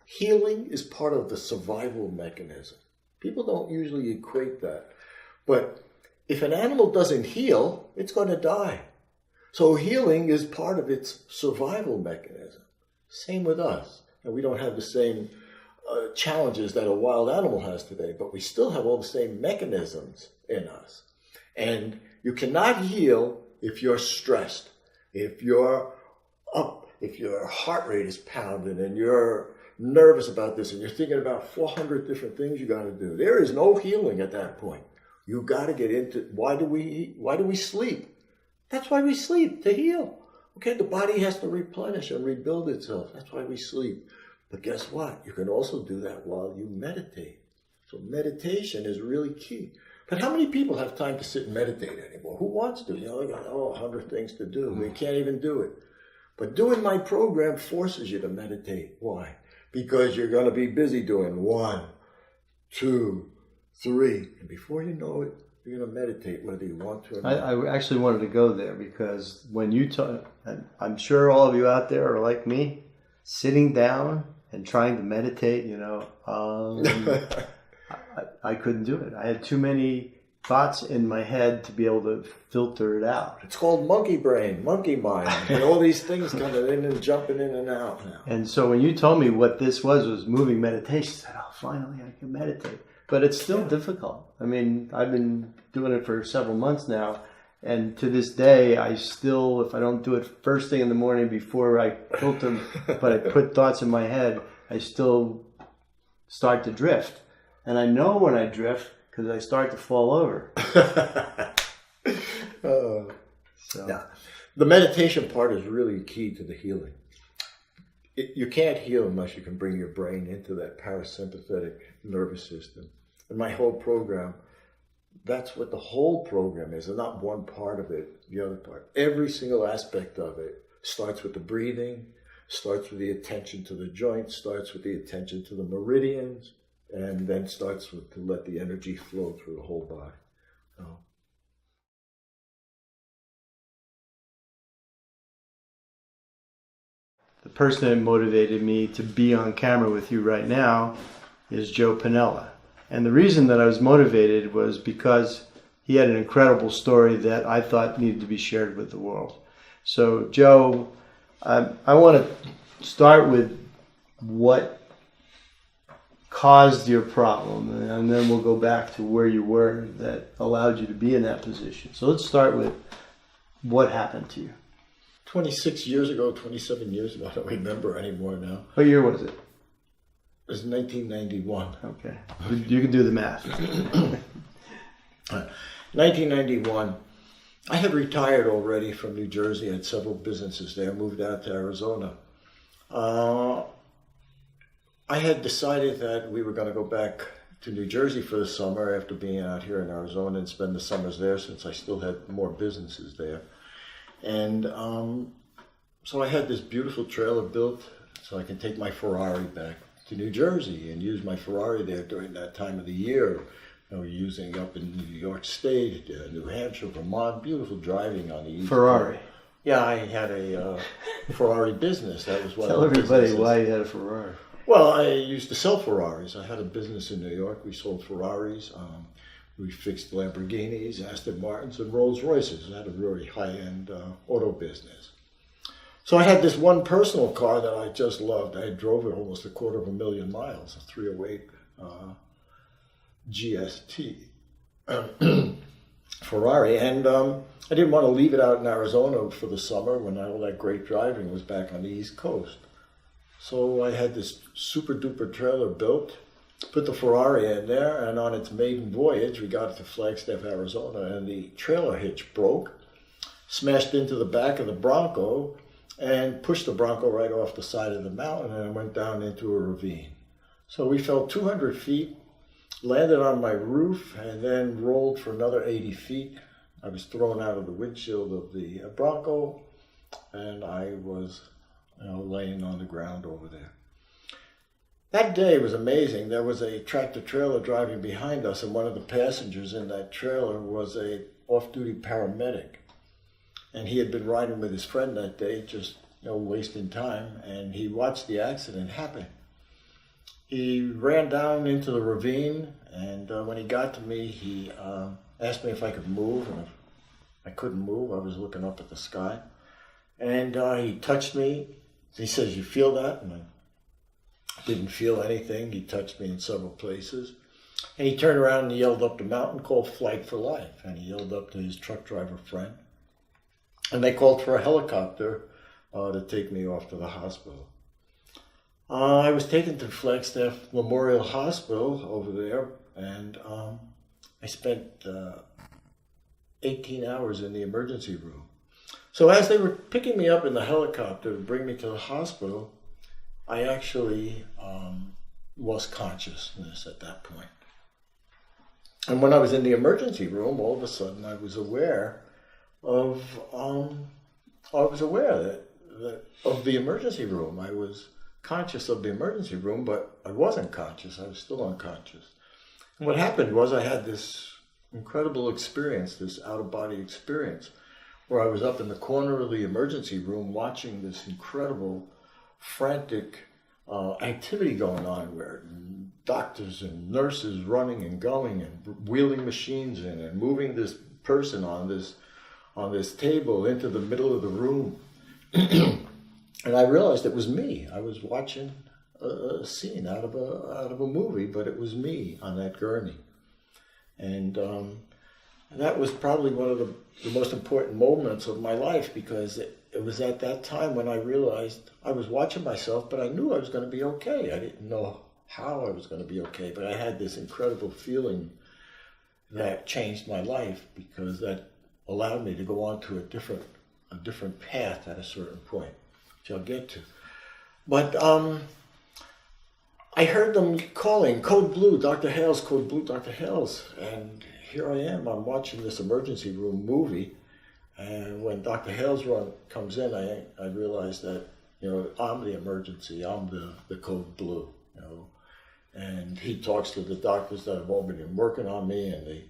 healing is part of the survival mechanism. People don't usually equate that. But if an animal doesn't heal, it's going to die. So healing is part of its survival mechanism. Same with us. And we don't have the same challenges that a wild animal has today, but we still have all the same mechanisms in us. And you cannot heal if you're stressed, if you're up, if your heart rate is pounding and you're nervous about this and you're thinking about 400 different things you got to do. There is no healing at that point. You got to get into, why do we eat? Why do we sleep? That's why we sleep, to heal. Okay, the body has to replenish and rebuild itself. That's why we sleep. But guess what? You can also do that while you meditate. So meditation is really key. But how many people have time to sit and meditate anymore? Who wants to? You know, they got 100 things to do. They can't even do it. But doing my program forces you to meditate. Why? Because you're going to be busy doing 1, 2, 3. And before you know it, You're going to meditate whether you want to or not. I actually wanted to go there because when you talk, and I'm sure all of you out there are like me, sitting down and trying to meditate, I couldn't do it. I had too many thoughts in my head to be able to filter it out. It's called monkey brain, monkey mind, and all these things coming in and jumping in and out now. And so when you told me what this was moving meditation, I said, oh, finally I can meditate. But it's still difficult. I mean, I've been doing it for several months now, and to this day, I still, if I don't do it first thing in the morning before I filter, but I put thoughts in my head, I still start to drift. And I know when I drift because I start to fall over. Yeah. The meditation part is really key to the healing. You can't heal unless you can bring your brain into that parasympathetic nervous system. And my whole program, that's what the whole program is, and not one part of it, the other part. Every single aspect of it starts with the breathing, starts with the attention to the joints, starts with the attention to the meridians, and then starts with to let the energy flow through the whole body. So. The person that motivated me to be on camera with you right now is Joe Pinella. And the reason that I was motivated was because he had an incredible story that I thought needed to be shared with the world. So, Joe, I want to start with what caused your problem, and then we'll go back to where you were that allowed you to be in that position. So let's start with what happened to you. 26 years ago, 27 years ago, I don't remember anymore now. What year was it? It was 1991. Okay. You can do the math. 1991. I had retired already from New Jersey. I had several businesses there. Moved out to Arizona. I had decided that we were going to go back to New Jersey for the summer after being out here in Arizona and spend the summers there since I still had more businesses there. And so I had this beautiful trailer built so I can take my Ferrari back to New Jersey and use my Ferrari there during that time of the year. Using up in New York State, New Hampshire, Vermont, beautiful driving on the East Ferrari. Coast. Yeah, I had a Ferrari business. That was one Tell of the everybody businesses. why you had a Ferrari. Well, I used to sell Ferraris. I had a business in New York. We sold Ferraris. We fixed Lamborghinis, Aston Martins, and Rolls Royces. I had a very high-end auto business. So I had this one personal car that I just loved. I drove it almost 250,000 miles, a 308 GST Ferrari. And I didn't want to leave it out in Arizona for the summer when all that great driving was back on the East Coast. So I had this super-duper trailer built, put the Ferrari in there, and on its maiden voyage, we got to Flagstaff, Arizona, and the trailer hitch broke, smashed into the back of the Bronco, and pushed the Bronco right off the side of the mountain and went down into a ravine. So we fell 200 feet, landed on my roof, and then rolled for another 80 feet. I was thrown out of the windshield of the Bronco, and I was laying on the ground over there. That day was amazing. There was a tractor-trailer driving behind us, and one of the passengers in that trailer was a off-duty paramedic. And he had been riding with his friend that day, just wasting time, and he watched the accident happen. He ran down into the ravine, and when he got to me, he asked me if I could move, and if I couldn't move, I was looking up at the sky. And he touched me. He says, "You feel that?" And I didn't feel anything. He touched me in several places. And he turned around and yelled up the mountain, called Flight for Life. And he yelled up to his truck driver friend. And they called for a helicopter to take me off to the hospital. I was taken to Flagstaff Memorial Hospital over there, and I spent 18 hours in the emergency room. So as they were picking me up in the helicopter to bring me to the hospital, I actually lost consciousness at that point. And when I was in the emergency room, all of a sudden I was aware of the emergency room. I was conscious of the emergency room, but I wasn't conscious. I was still unconscious. And what happened was I had this incredible experience, this out-of-body experience, where I was up in the corner of the emergency room watching this incredible, frantic activity going on, where doctors and nurses running and going and wheeling machines in and moving this person on this table into the middle of the room. And I realized it was me. I was watching a scene out of a movie, but it was me on that gurney. And that was probably one of the most important moments of my life, because it was at that time when I realized I was watching myself, but I knew I was going to be okay. I didn't know how I was going to be okay, but I had this incredible feeling that changed my life, because that allowed me to go on to a different path at a certain point, which I'll get to. But I heard them calling, Code Blue, Dr. Hales, Code Blue, Dr. Hales, and here I am. I'm watching this emergency room movie, and when Dr. Hales comes in, I realize that, I'm the emergency, I'm the Code Blue, and he talks to the doctors that have already been working on me, and they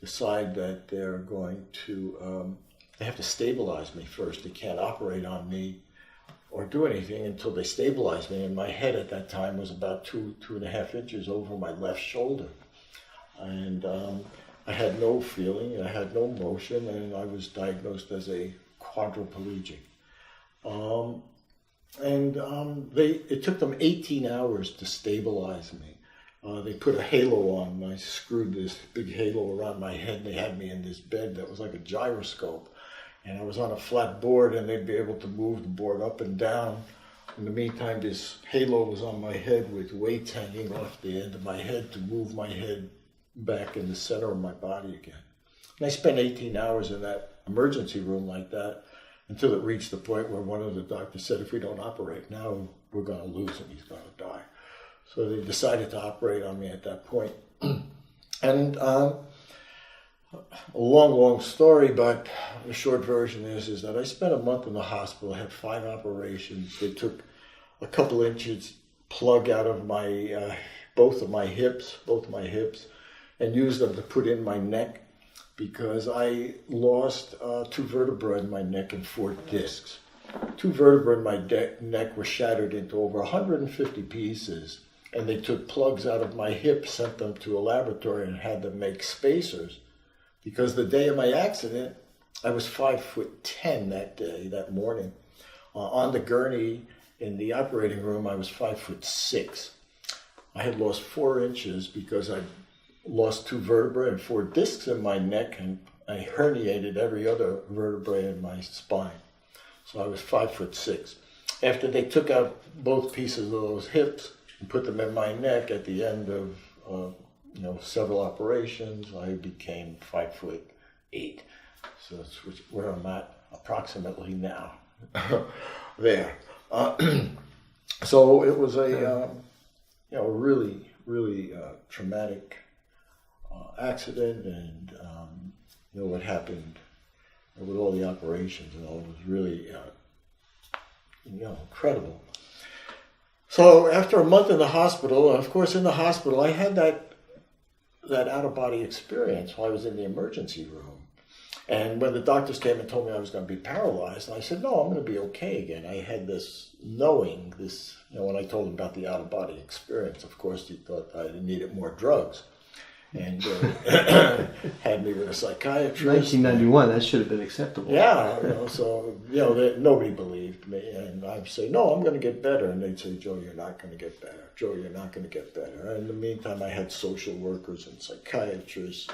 decide that they're going to, they have to stabilize me first. They can't operate on me or do anything until they stabilize me. And my head at that time was about 2.5 inches over my left shoulder. And I had no feeling, I had no motion, and I was diagnosed as a quadriplegic. It took them 18 hours to stabilize me. They put a halo on. I screwed this big halo around my head. They had me in this bed that was like a gyroscope. And I was on a flat board, and they'd be able to move the board up and down. In the meantime, this halo was on my head with weights hanging off the end of my head to move my head back in the center of my body again. And I spent 18 hours in that emergency room like that, until it reached the point where one of the doctors said, if we don't operate now, we're going to lose him, he's going to die. So they decided to operate on me at that point. And a long story, but the short version is that I spent a month in the hospital. I had 5 operations. They took a couple inches plug out of my both of my hips, and used them to put in my neck, because I lost 2 vertebrae in my neck and 4 discs. 2 vertebrae in my neck were shattered into over 150 pieces, and they took plugs out of my hip, sent them to a laboratory, and had them make spacers. Because the day of my accident, I was 5'10" that morning. On the gurney in the operating room, I was 5'6". I had lost 4 inches because I lost 2 vertebrae and 4 discs in my neck, and I herniated every other vertebrae in my spine. So I was 5'6". After they took out both pieces of those hips and put them in my neck at the end of several operations, I became 5'8". So that's where I'm at approximately now. There. So it was a really traumatic accident, and what happened with all the operations and all was really incredible. So after a month in the hospital, of course in the hospital I had that out-of-body experience while I was in the emergency room. And when the doctors came and told me I was going to be paralyzed, I said, no, I'm going to be okay again. I had this knowing, when I told him about the out-of-body experience, of course he thought I needed more drugs. And had me with a psychiatrist. 1991, that should have been acceptable. Yeah, nobody believed me. And I'd say, no, I'm going to get better. And they'd say, Joe, you're not going to get better. Joe, you're not going to get better. And in the meantime, I had social workers and psychiatrists,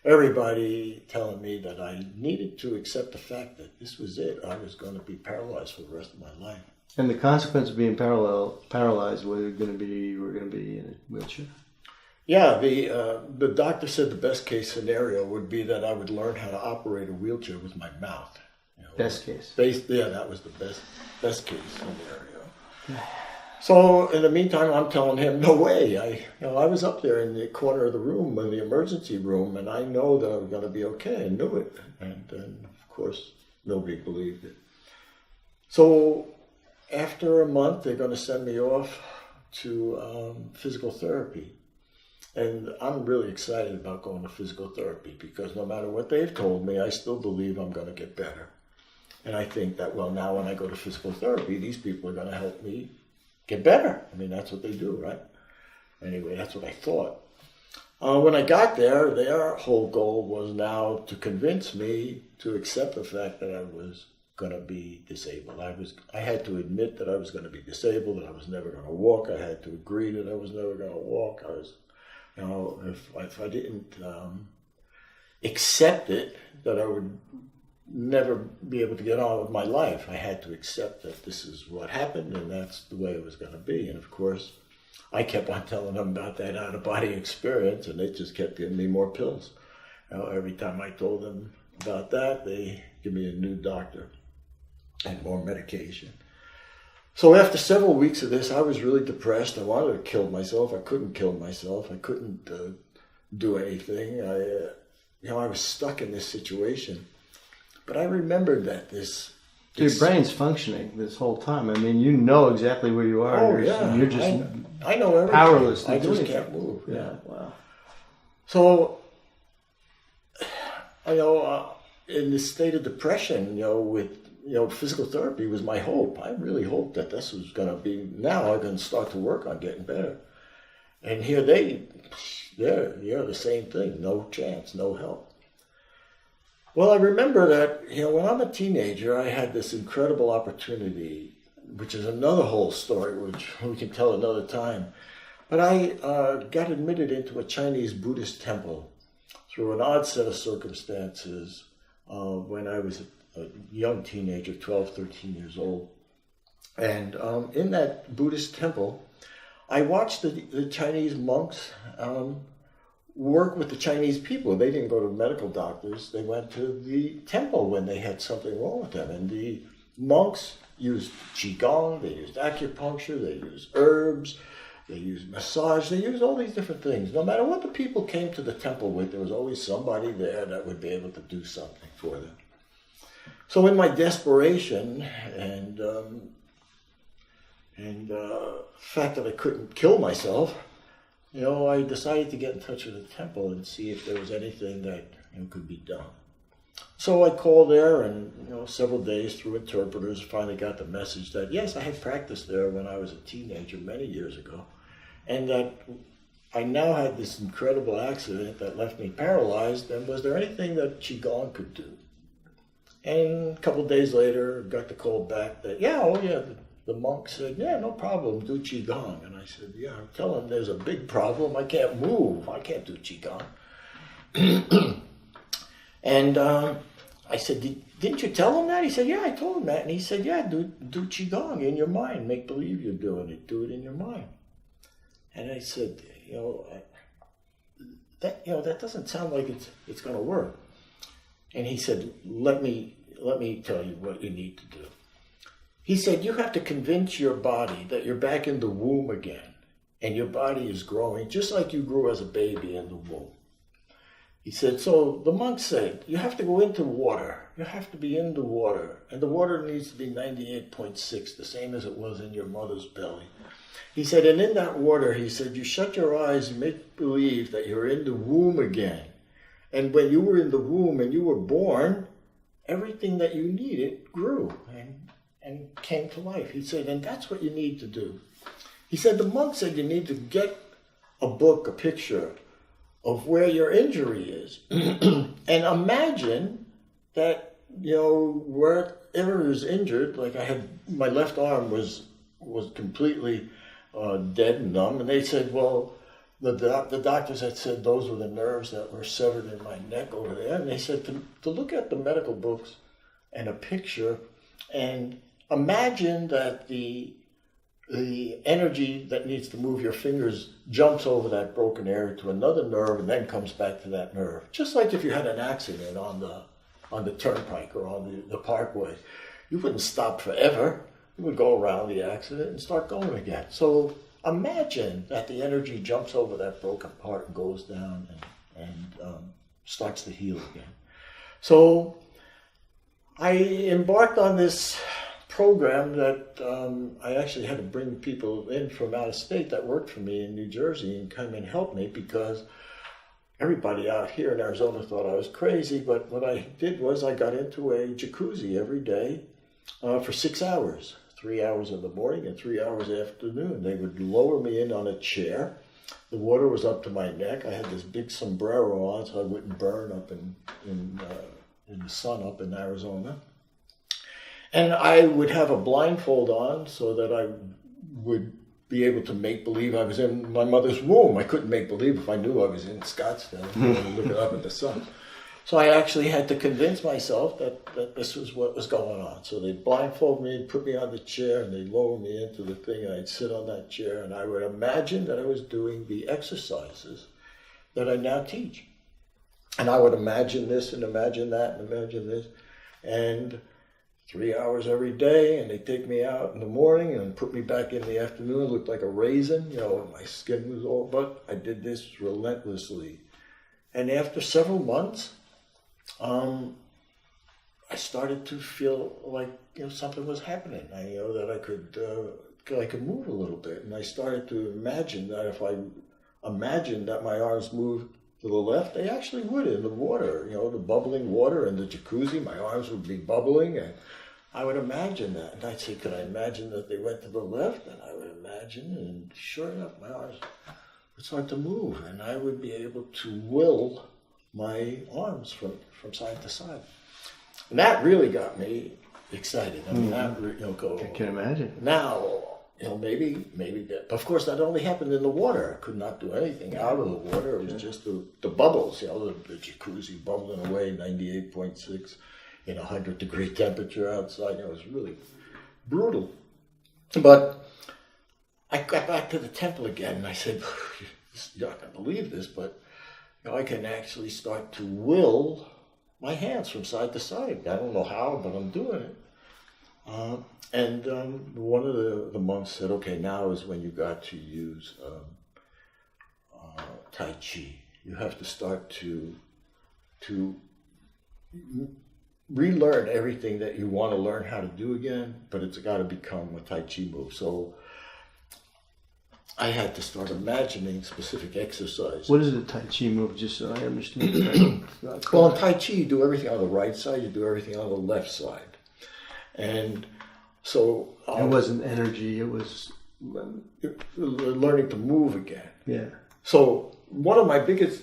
everybody telling me that I needed to accept the fact that this was it. I was going to be paralyzed for the rest of my life. And the consequence of being paralyzed, we're going to be in a wheelchair. Yeah, the doctor said the best case scenario would be that I would learn how to operate a wheelchair with my mouth. Best case. That was the best case scenario. So in the meantime, I'm telling him, no way. I was up there in the corner of the room, in the emergency room, and I know that I was going to be okay. I knew it. And then, of course, nobody believed it. So after a month, they're going to send me off to physical therapy. And I'm really excited about going to physical therapy because no matter what they've told me, I still believe I'm going to get better. And I think that, well, now when I go to physical therapy, these people are going to help me get better. I mean, that's what they do, right? Anyway, that's what I thought. When I got there, their whole goal was now to convince me to accept the fact that I was going to be disabled. I had to admit that I was going to be disabled, that I was never going to walk. I had to agree that I was never going to walk. If I didn't accept it, that I would never be able to get on with my life. I had to accept that this is what happened and that's the way it was going to be. And of course, I kept on telling them about that out-of-body experience, and they just kept giving me more pills. Every time I told them about that, they give me a new doctor and more medication. So after several weeks of this, I was really depressed. I wanted to kill myself. I couldn't kill myself. I couldn't do anything. I was stuck in this situation. But I remembered that your brain's functioning this whole time. I mean, you know exactly where you are. Oh, yeah. You're just I know everything. Powerless to I do just anything. can't move. Yeah, wow. So, in this state of depression, with physical therapy was my hope. I really hoped that this was going to be, now I'm going to start to work on getting better. And here they're the same thing. No chance, no help. Well, I remember that, when I'm a teenager, I had this incredible opportunity, which is another whole story, which we can tell another time. But I got admitted into a Chinese Buddhist temple through an odd set of circumstances when I was a young teenager, 12, 13 years old. And in that Buddhist temple, I watched the Chinese monks work with the Chinese people. They didn't go to medical doctors. They went to the temple when they had something wrong with them. And the monks used Qigong, they used acupuncture, they used herbs, they used massage, they used all these different things. No matter what the people came to the temple with, there was always somebody there that would be able to do something for them. So in my desperation and the fact that I couldn't kill myself, I decided to get in touch with the temple and see if there was anything that could be done. So I called there and, several days through interpreters, finally got the message that, yes, I had practiced there when I was a teenager many years ago, and that I now had this incredible accident that left me paralyzed, and was there anything that Qigong could do? And a couple of days later, got the call back that, the monk said, yeah, no problem, do Qigong. And I said, yeah, tell him there's a big problem. I can't move. I can't do Qigong. And I said, didn't you tell him that? He said, yeah, I told him that. And he said, yeah, do Qigong in your mind. Make believe you're doing it. Do it in your mind. And I said, that doesn't sound like it's going to work. And he said, let me tell you what you need to do. He said, you have to convince your body that you're back in the womb again, and your body is growing just like you grew as a baby in the womb. He said, so the monk said, you have to go into water. You have to be in the water, and the water needs to be 98.6, the same as it was in your mother's belly. He said, and in that water, he said, you shut your eyes and make believe that you're in the womb again. And when you were in the womb and you were born, everything that you needed grew and came to life. He said, and that's what you need to do. He said, the monk said you need to get a book, a picture of where your injury is. And imagine that, wherever is injured, like I had, my left arm was completely dead and numb. And they said, well, the doctors had said those were the nerves that were severed in my neck over there. And they said to look at the medical books and a picture and imagine that the energy that needs to move your fingers jumps over that broken area to another nerve and then comes back to that nerve. Just like if you had an accident on the turnpike or on the parkway. You wouldn't stop forever. You would go around the accident and start going again. So imagine that the energy jumps over that broken part and goes down and starts to heal again. So I embarked on this program that I actually had to bring people in from out of state that worked for me in New Jersey and come and help me, because everybody out here in Arizona thought I was crazy. But what I did was I got into a jacuzzi every day for 6 hours, 3 hours in the morning and 3 hours afternoon. They would lower me in on a chair. The water was up to my neck. I had this big sombrero on so I wouldn't burn up in the sun up in Arizona. And I would have a blindfold on so that I would be able to make believe I was in my mother's womb. I couldn't make believe if I knew I was in Scottsdale, looking up at the sun. So I actually had to convince myself that this was what was going on. So they'd blindfold me, put me on the chair, and they'd lower me into the thing, and I'd sit on that chair, and I would imagine that I was doing the exercises that I now teach. And I would imagine this and imagine that and imagine this. And 3 hours every day, and they take me out in the morning and put me back in the afternoon. It looked like a raisin, my skin was all, but I did this relentlessly. And after several months, I started to feel like something was happening. That I could move a little bit, and I started to imagine that if I imagined that my arms moved to the left, they actually would in the water. The bubbling water in the jacuzzi, my arms would be bubbling, and I would imagine that. And I'd say, could I imagine that they went to the left? And I would imagine, and sure enough, my arms would start to move, and I would be able to will my arms from side to side. And that really got me excited. I mean, that, I can imagine. Now, maybe that. But of course, that only happened in the water. I could not do anything out of the water. It was just the bubbles, the jacuzzi bubbling away, 98.6 in 100-degree temperature outside. It was really brutal. But I got back to the temple again, and I said, you're not going to believe this, but I can actually start to will my hands from side to side. I don't know how, but I'm doing it. And one of the monks said, okay, now is when you got to use Tai Chi. You have to start to relearn everything that you want to learn how to do again, but it's got to become a Tai Chi move. So I had to start imagining specific exercises. What is a Tai Chi move, just so I understand? Well, in Tai Chi, you do everything on the right side, you do everything on the left side. And so... it wasn't energy, it was... learning to move again. Yeah. So one of my biggest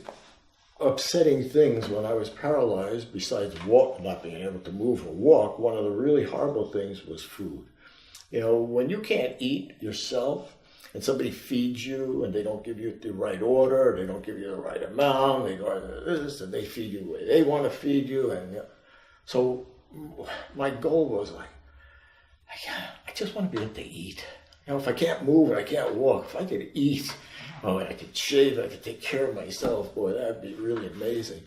upsetting things when I was paralyzed, besides not being able to move or walk, one of the really horrible things was food. When you can't eat yourself, and somebody feeds you and they don't give you the right order, they don't give you the right amount, they go this, and they feed you the way they want to feed you. And so my goal was like, I just want to be able to eat. If I can't move and I can't walk, if I could eat, I could shave, I could take care of myself, boy, that'd be really amazing.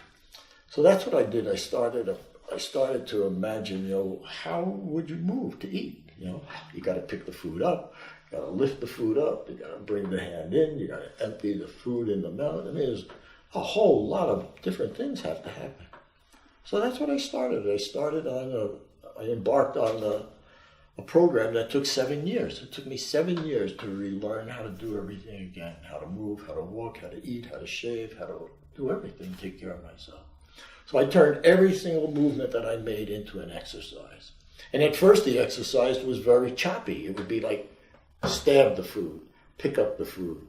So that's what I did. I started to imagine, how would you move to eat? You got to pick the food up. You got to lift the food up, you got to bring the hand in, you got to empty the food in the mouth. I mean, there's a whole lot of different things have to happen. So that's what I started. I embarked on a program that took 7 years. It took me 7 years to relearn how to do everything again, how to move, how to walk, how to eat, how to shave, how to do everything, take care of myself. So I turned every single movement that I made into an exercise. And at first the exercise was very choppy. It would be like, stab the food, pick up the food,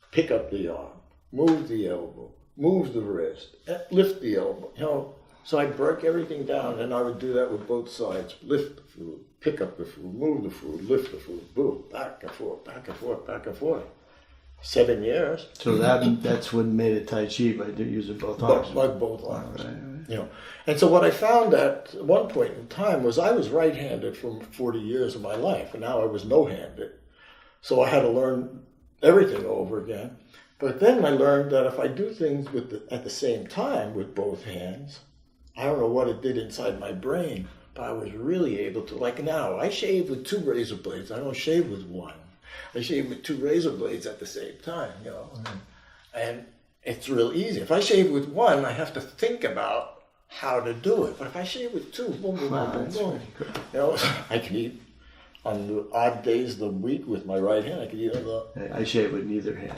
pick up the arm, move the elbow, move the wrist, lift the elbow. So I broke everything down, and I would do that with both sides. Lift the food, pick up the food, move the food, lift the food, boom, back and forth, back and forth, back and forth. 7 years. So that's what made it Tai Chi, by using both arms. By both arms. Right. And so what I found at one point in time was I was right-handed for 40 years of my life, and now I was no-handed. So I had to learn everything over again. But then I learned that if I do things at the same time with both hands, I don't know what it did inside my brain, but I was really able to, like now, I shave with 2 razor blades. I don't shave with one. I shave with 2 razor blades at the same time, And it's real easy. If I shave with one, I have to think about how to do it. But if I shave with 2, boom, boom, boom, boom, boom, I can eat on the odd days of the week with my right hand. I could eat on the... I shave with neither hand.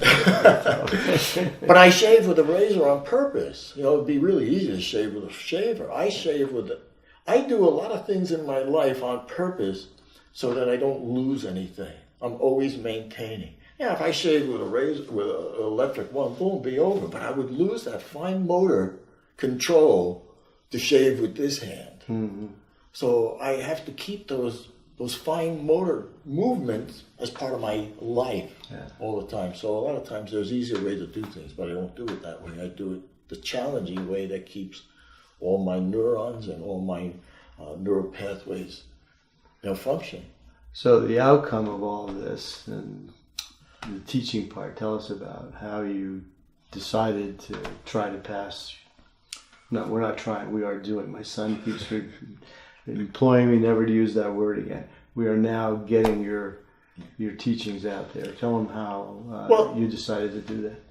But I shave with a razor on purpose. You know, it'd be really easy to shave with a shaver. I shave with it. I do a lot of things in my life on purpose so that I don't lose anything. I'm always maintaining. Yeah, if I shave with a razor, with an electric one, boom, be over. But I would lose that fine motor control to shave with this hand. Mm-hmm. So I have to keep those fine motor movements as part of my life all the time. So a lot of times there's easier ways to do things, but I don't do it that way. I do it the challenging way that keeps all my neurons and all my neural pathways, functioning. So the outcome of all of this and the teaching part, tell us about how you decided to try to pass. No, we're not trying. We are doing. My son keeps employing me never to use that word again. We are now getting your teachings out there. Tell them how you decided to do that.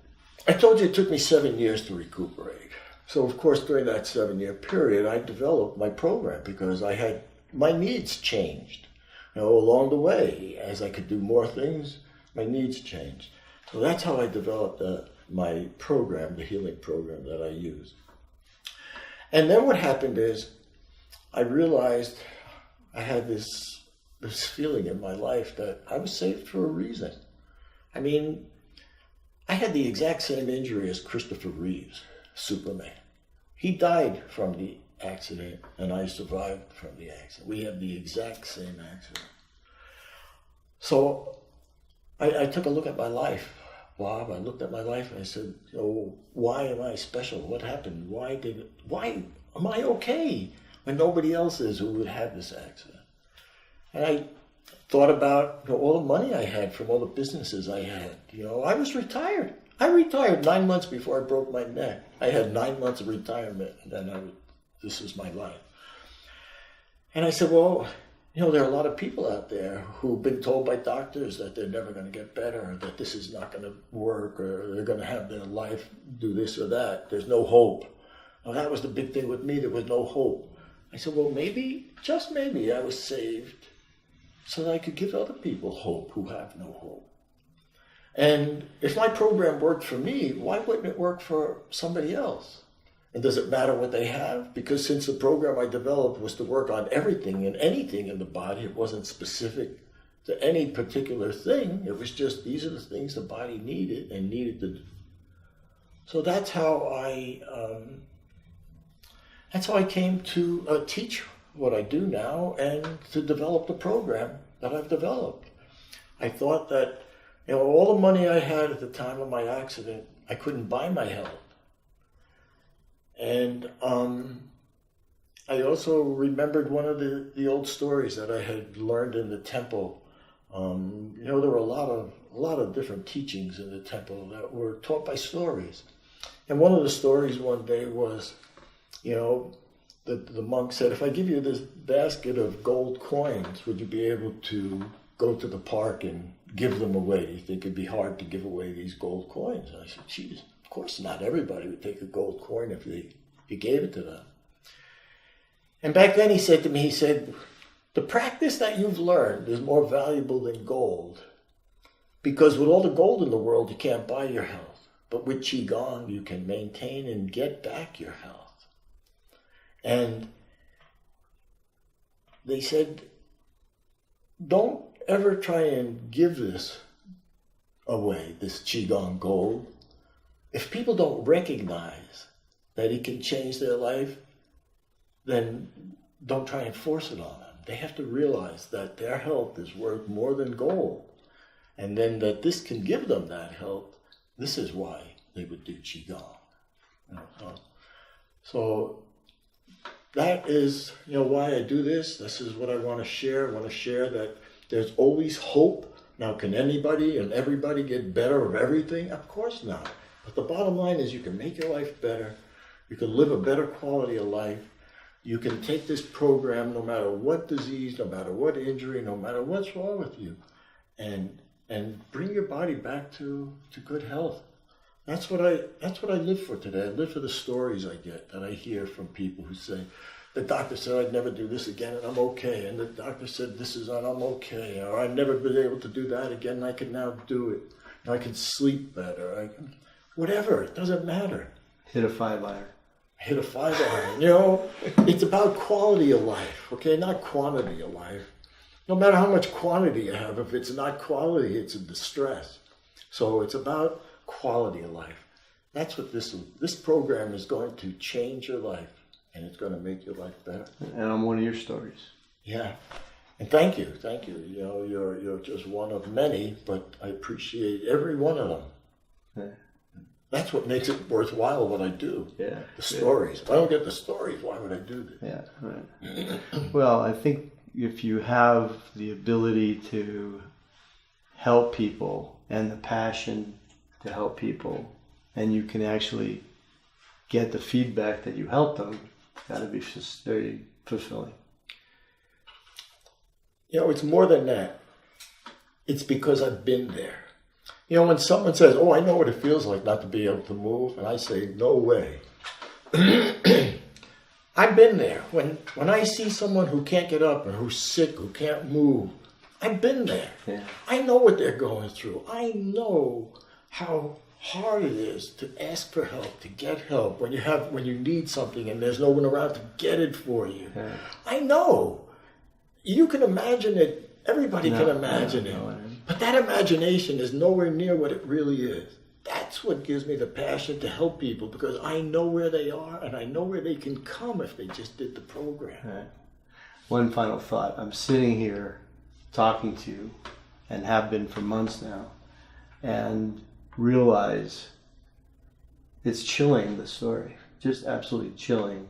I told you it took me 7 years to recuperate. So, of course, during that 7-year period, I developed my program because I had my needs changed. Along the way, as I could do more things, my needs changed. So that's how I developed my program, the healing program that I use. And then what happened is I realized I had this feeling in my life that I was saved for a reason. I mean, I had the exact same injury as Christopher Reeves, Superman. He died from the accident, and I survived from the accident. We had the exact same accident. So I took a look at my life, Bob. I looked at my life and I said, why am I special? What happened? Why am I okay when nobody else is who would have this accident? And I thought about all the money I had from all the businesses I had. I was retired. I retired 9 months before I broke my neck. I had 9 months of retirement, and then this was my life. And I said, there are a lot of people out there who've been told by doctors that they're never going to get better, or that this is not going to work, or they're going to have their life do this or that. There's no hope. Well, that was the big thing with me. There was no hope. I said, maybe, just maybe, I was saved so that I could give other people hope who have no hope. And if my program worked for me, why wouldn't it work for somebody else? And does it matter what they have? Because since the program I developed was to work on everything and anything in the body, it wasn't specific to any particular thing. It was just, these are the things the body needed and needed to do. So that's how I came to teach what I do now and to develop the program that I've developed. I thought that, all the money I had at the time of my accident, I couldn't buy my health. And I also remembered one of the old stories that I had learned in the temple. There were a lot of different teachings in the temple that were taught by stories. And one of the stories one day was, the monk said, if I give you this basket of gold coins, would you be able to go to the park and give them away? Do you think it'd be hard to give away these gold coins? And I said, geez, of course not everybody would take a gold coin if you gave it to them. And back then he said to me, the practice that you've learned is more valuable than gold, because with all the gold in the world, you can't buy your health. But with Qigong, you can maintain and get back your health. And they said, don't ever try and give this away, this Qigong gold. If people don't recognize that it can change their life, then don't try and force it on them. They have to realize that their health is worth more than gold. And then that this can give them that health. This is why they would do Qigong. So that is, why I do this. This is what I want to share. I want to share that there's always hope. Now, can anybody and everybody get better of everything? Of course not. But the bottom line is you can make your life better. You can live a better quality of life. You can take this program no matter what disease, no matter what injury, no matter what's wrong with you, and bring your body back to good health. That's what I live for today. I live for the stories I get, that I hear from people who say, the doctor said I'd never do this again and I'm okay. And the doctor said this is and I'm okay. Or I've never been able to do that again and I can now do it. And I can sleep better. Whatever, it doesn't matter. Hit a 5-iron. Hit a 5-iron. It's about quality of life, okay, not quantity of life. No matter how much quantity you have, if it's not quality, it's a distress. So it's about quality of life. That's what this program is going to change your life, and it's going to make your life better. And I'm one of your stories. Yeah, and thank you. You're just one of many, but I appreciate every one of them. Yeah. That's what makes it worthwhile what I do. Yeah. The stories. If I don't get the stories, why would I do this? Yeah, right. Well, I think if you have the ability to help people and the passion to help people, and you can actually get the feedback that you helped them, that'll be just very fulfilling. It's more than that. It's because I've been there. When someone says, oh, I know what it feels like not to be able to move, and I say, no way. I've been there. When I see someone who can't get up or who's sick, who can't move, I've been there. Yeah. I know what they're going through. I know how hard it is to ask for help, to get help when you need something and there's no one around to get it for you. Yeah. I know. You can imagine it. Everybody can imagine it. But that imagination is nowhere near what it really is. That's what gives me the passion to help people, because I know where they are and I know where they can come if they just did the program. Right. One final thought. I'm sitting here talking to you, and have been for months now, and realize it's chilling, the story. Just absolutely chilling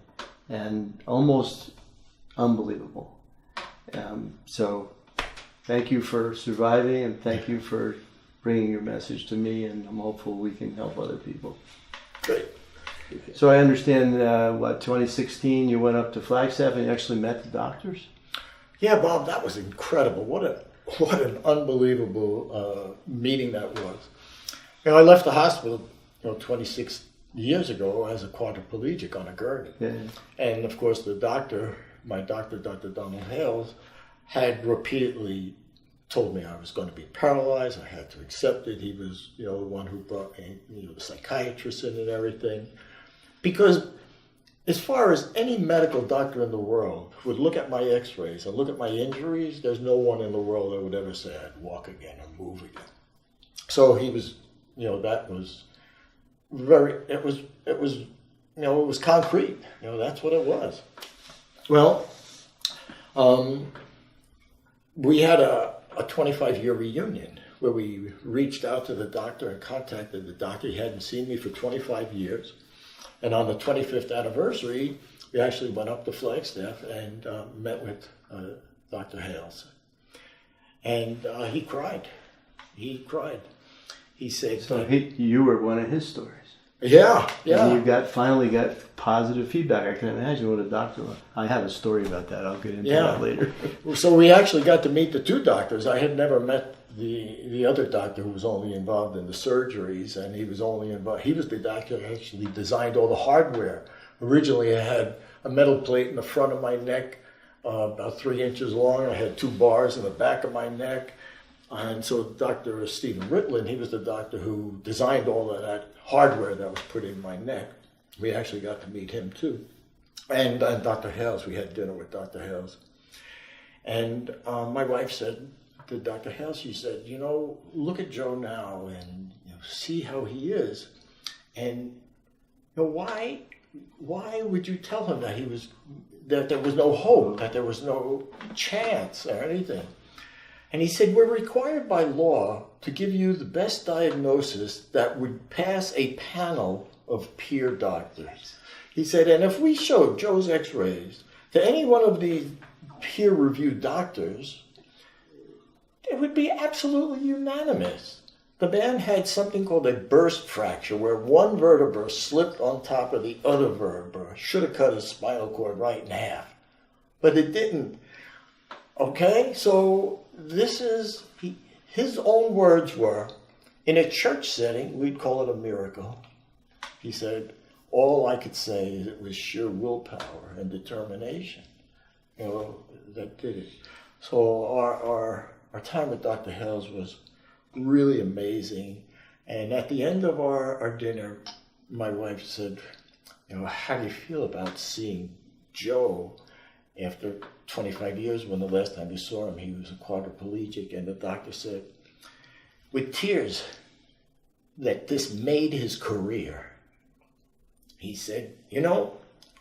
and almost unbelievable. So thank you for surviving, and thank you for bringing your message to me, and I'm hopeful we can help other people. Great. So I understand, 2016 you went up to Flagstaff and you actually met the doctors? Yeah, Bob, that was incredible. What an unbelievable meeting that was. I left the hospital 26 years ago as a quadriplegic on a gurney. Yeah. And of course my doctor, Dr. Donald Hales, had repeatedly told me I was going to be paralyzed. I had to accept it. He was, the one who brought me, the psychiatrist in and everything. Because as far as any medical doctor in the world would look at my x-rays and look at my injuries, there's no one in the world that would ever say I'd walk again or move again. So he was, that was it was concrete. That's what it was. Well, we had a 25-year reunion where we reached out to the doctor and contacted the doctor. He hadn't seen me for 25 years. And on the 25th anniversary, we actually went up to Flagstaff and met with Dr. Hales. And he cried. He cried. He said... So you were one of his stories. Yeah. And you finally got positive feedback. I can imagine what a doctor was. I have a story about that. I'll get into that later. So we actually got to meet the two doctors. I had never met the other doctor who was only involved in the surgeries, and he was the doctor who actually designed all the hardware. Originally, I had a metal plate in the front of my neck, about 3 inches long. I had 2 bars in the back of my neck. And so Dr. Stephen Ritlin, he was the doctor who designed all of that hardware that was put in my neck. We actually got to meet him too. And Dr. Hales, we had dinner with Dr. Hales. And my wife said to Dr. Hales, she said, look at Joe now and see how he is. And why would you tell him that there was no hope, that there was no chance or anything? And he said, we're required by law to give you the best diagnosis that would pass a panel of peer doctors. He said, and if we showed Joe's x-rays to any one of the peer-reviewed doctors, it would be absolutely unanimous. The man had something called a burst fracture, where one vertebra slipped on top of the other vertebra. Should have cut his spinal cord right in half. But it didn't. Okay, so this is, his own words were, in a church setting, we'd call it a miracle. He said, all I could say is it was sheer willpower and determination, that did it. So our time with Dr. Hales was really amazing. And at the end of our dinner, my wife said, how do you feel about seeing Joe after 25 years, when the last time you saw him, he was a quadriplegic? And the doctor said, with tears, that this made his career. He said,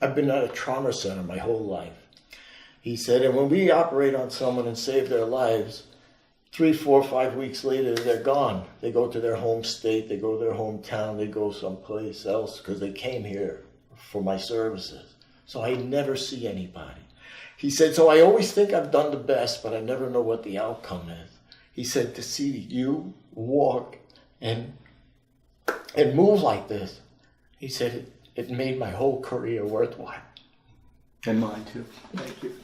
I've been at a trauma center my whole life. He said, and when we operate on someone and save their lives, 3, 4, 5 weeks later, they're gone. They go to their home state, they go to their hometown, they go someplace else because they came here for my services. So I never see anybody. He said, so I always think I've done the best, but I never know what the outcome is. He said, to see you walk and move like this, he said, it made my whole career worthwhile. And mine too. Thank you.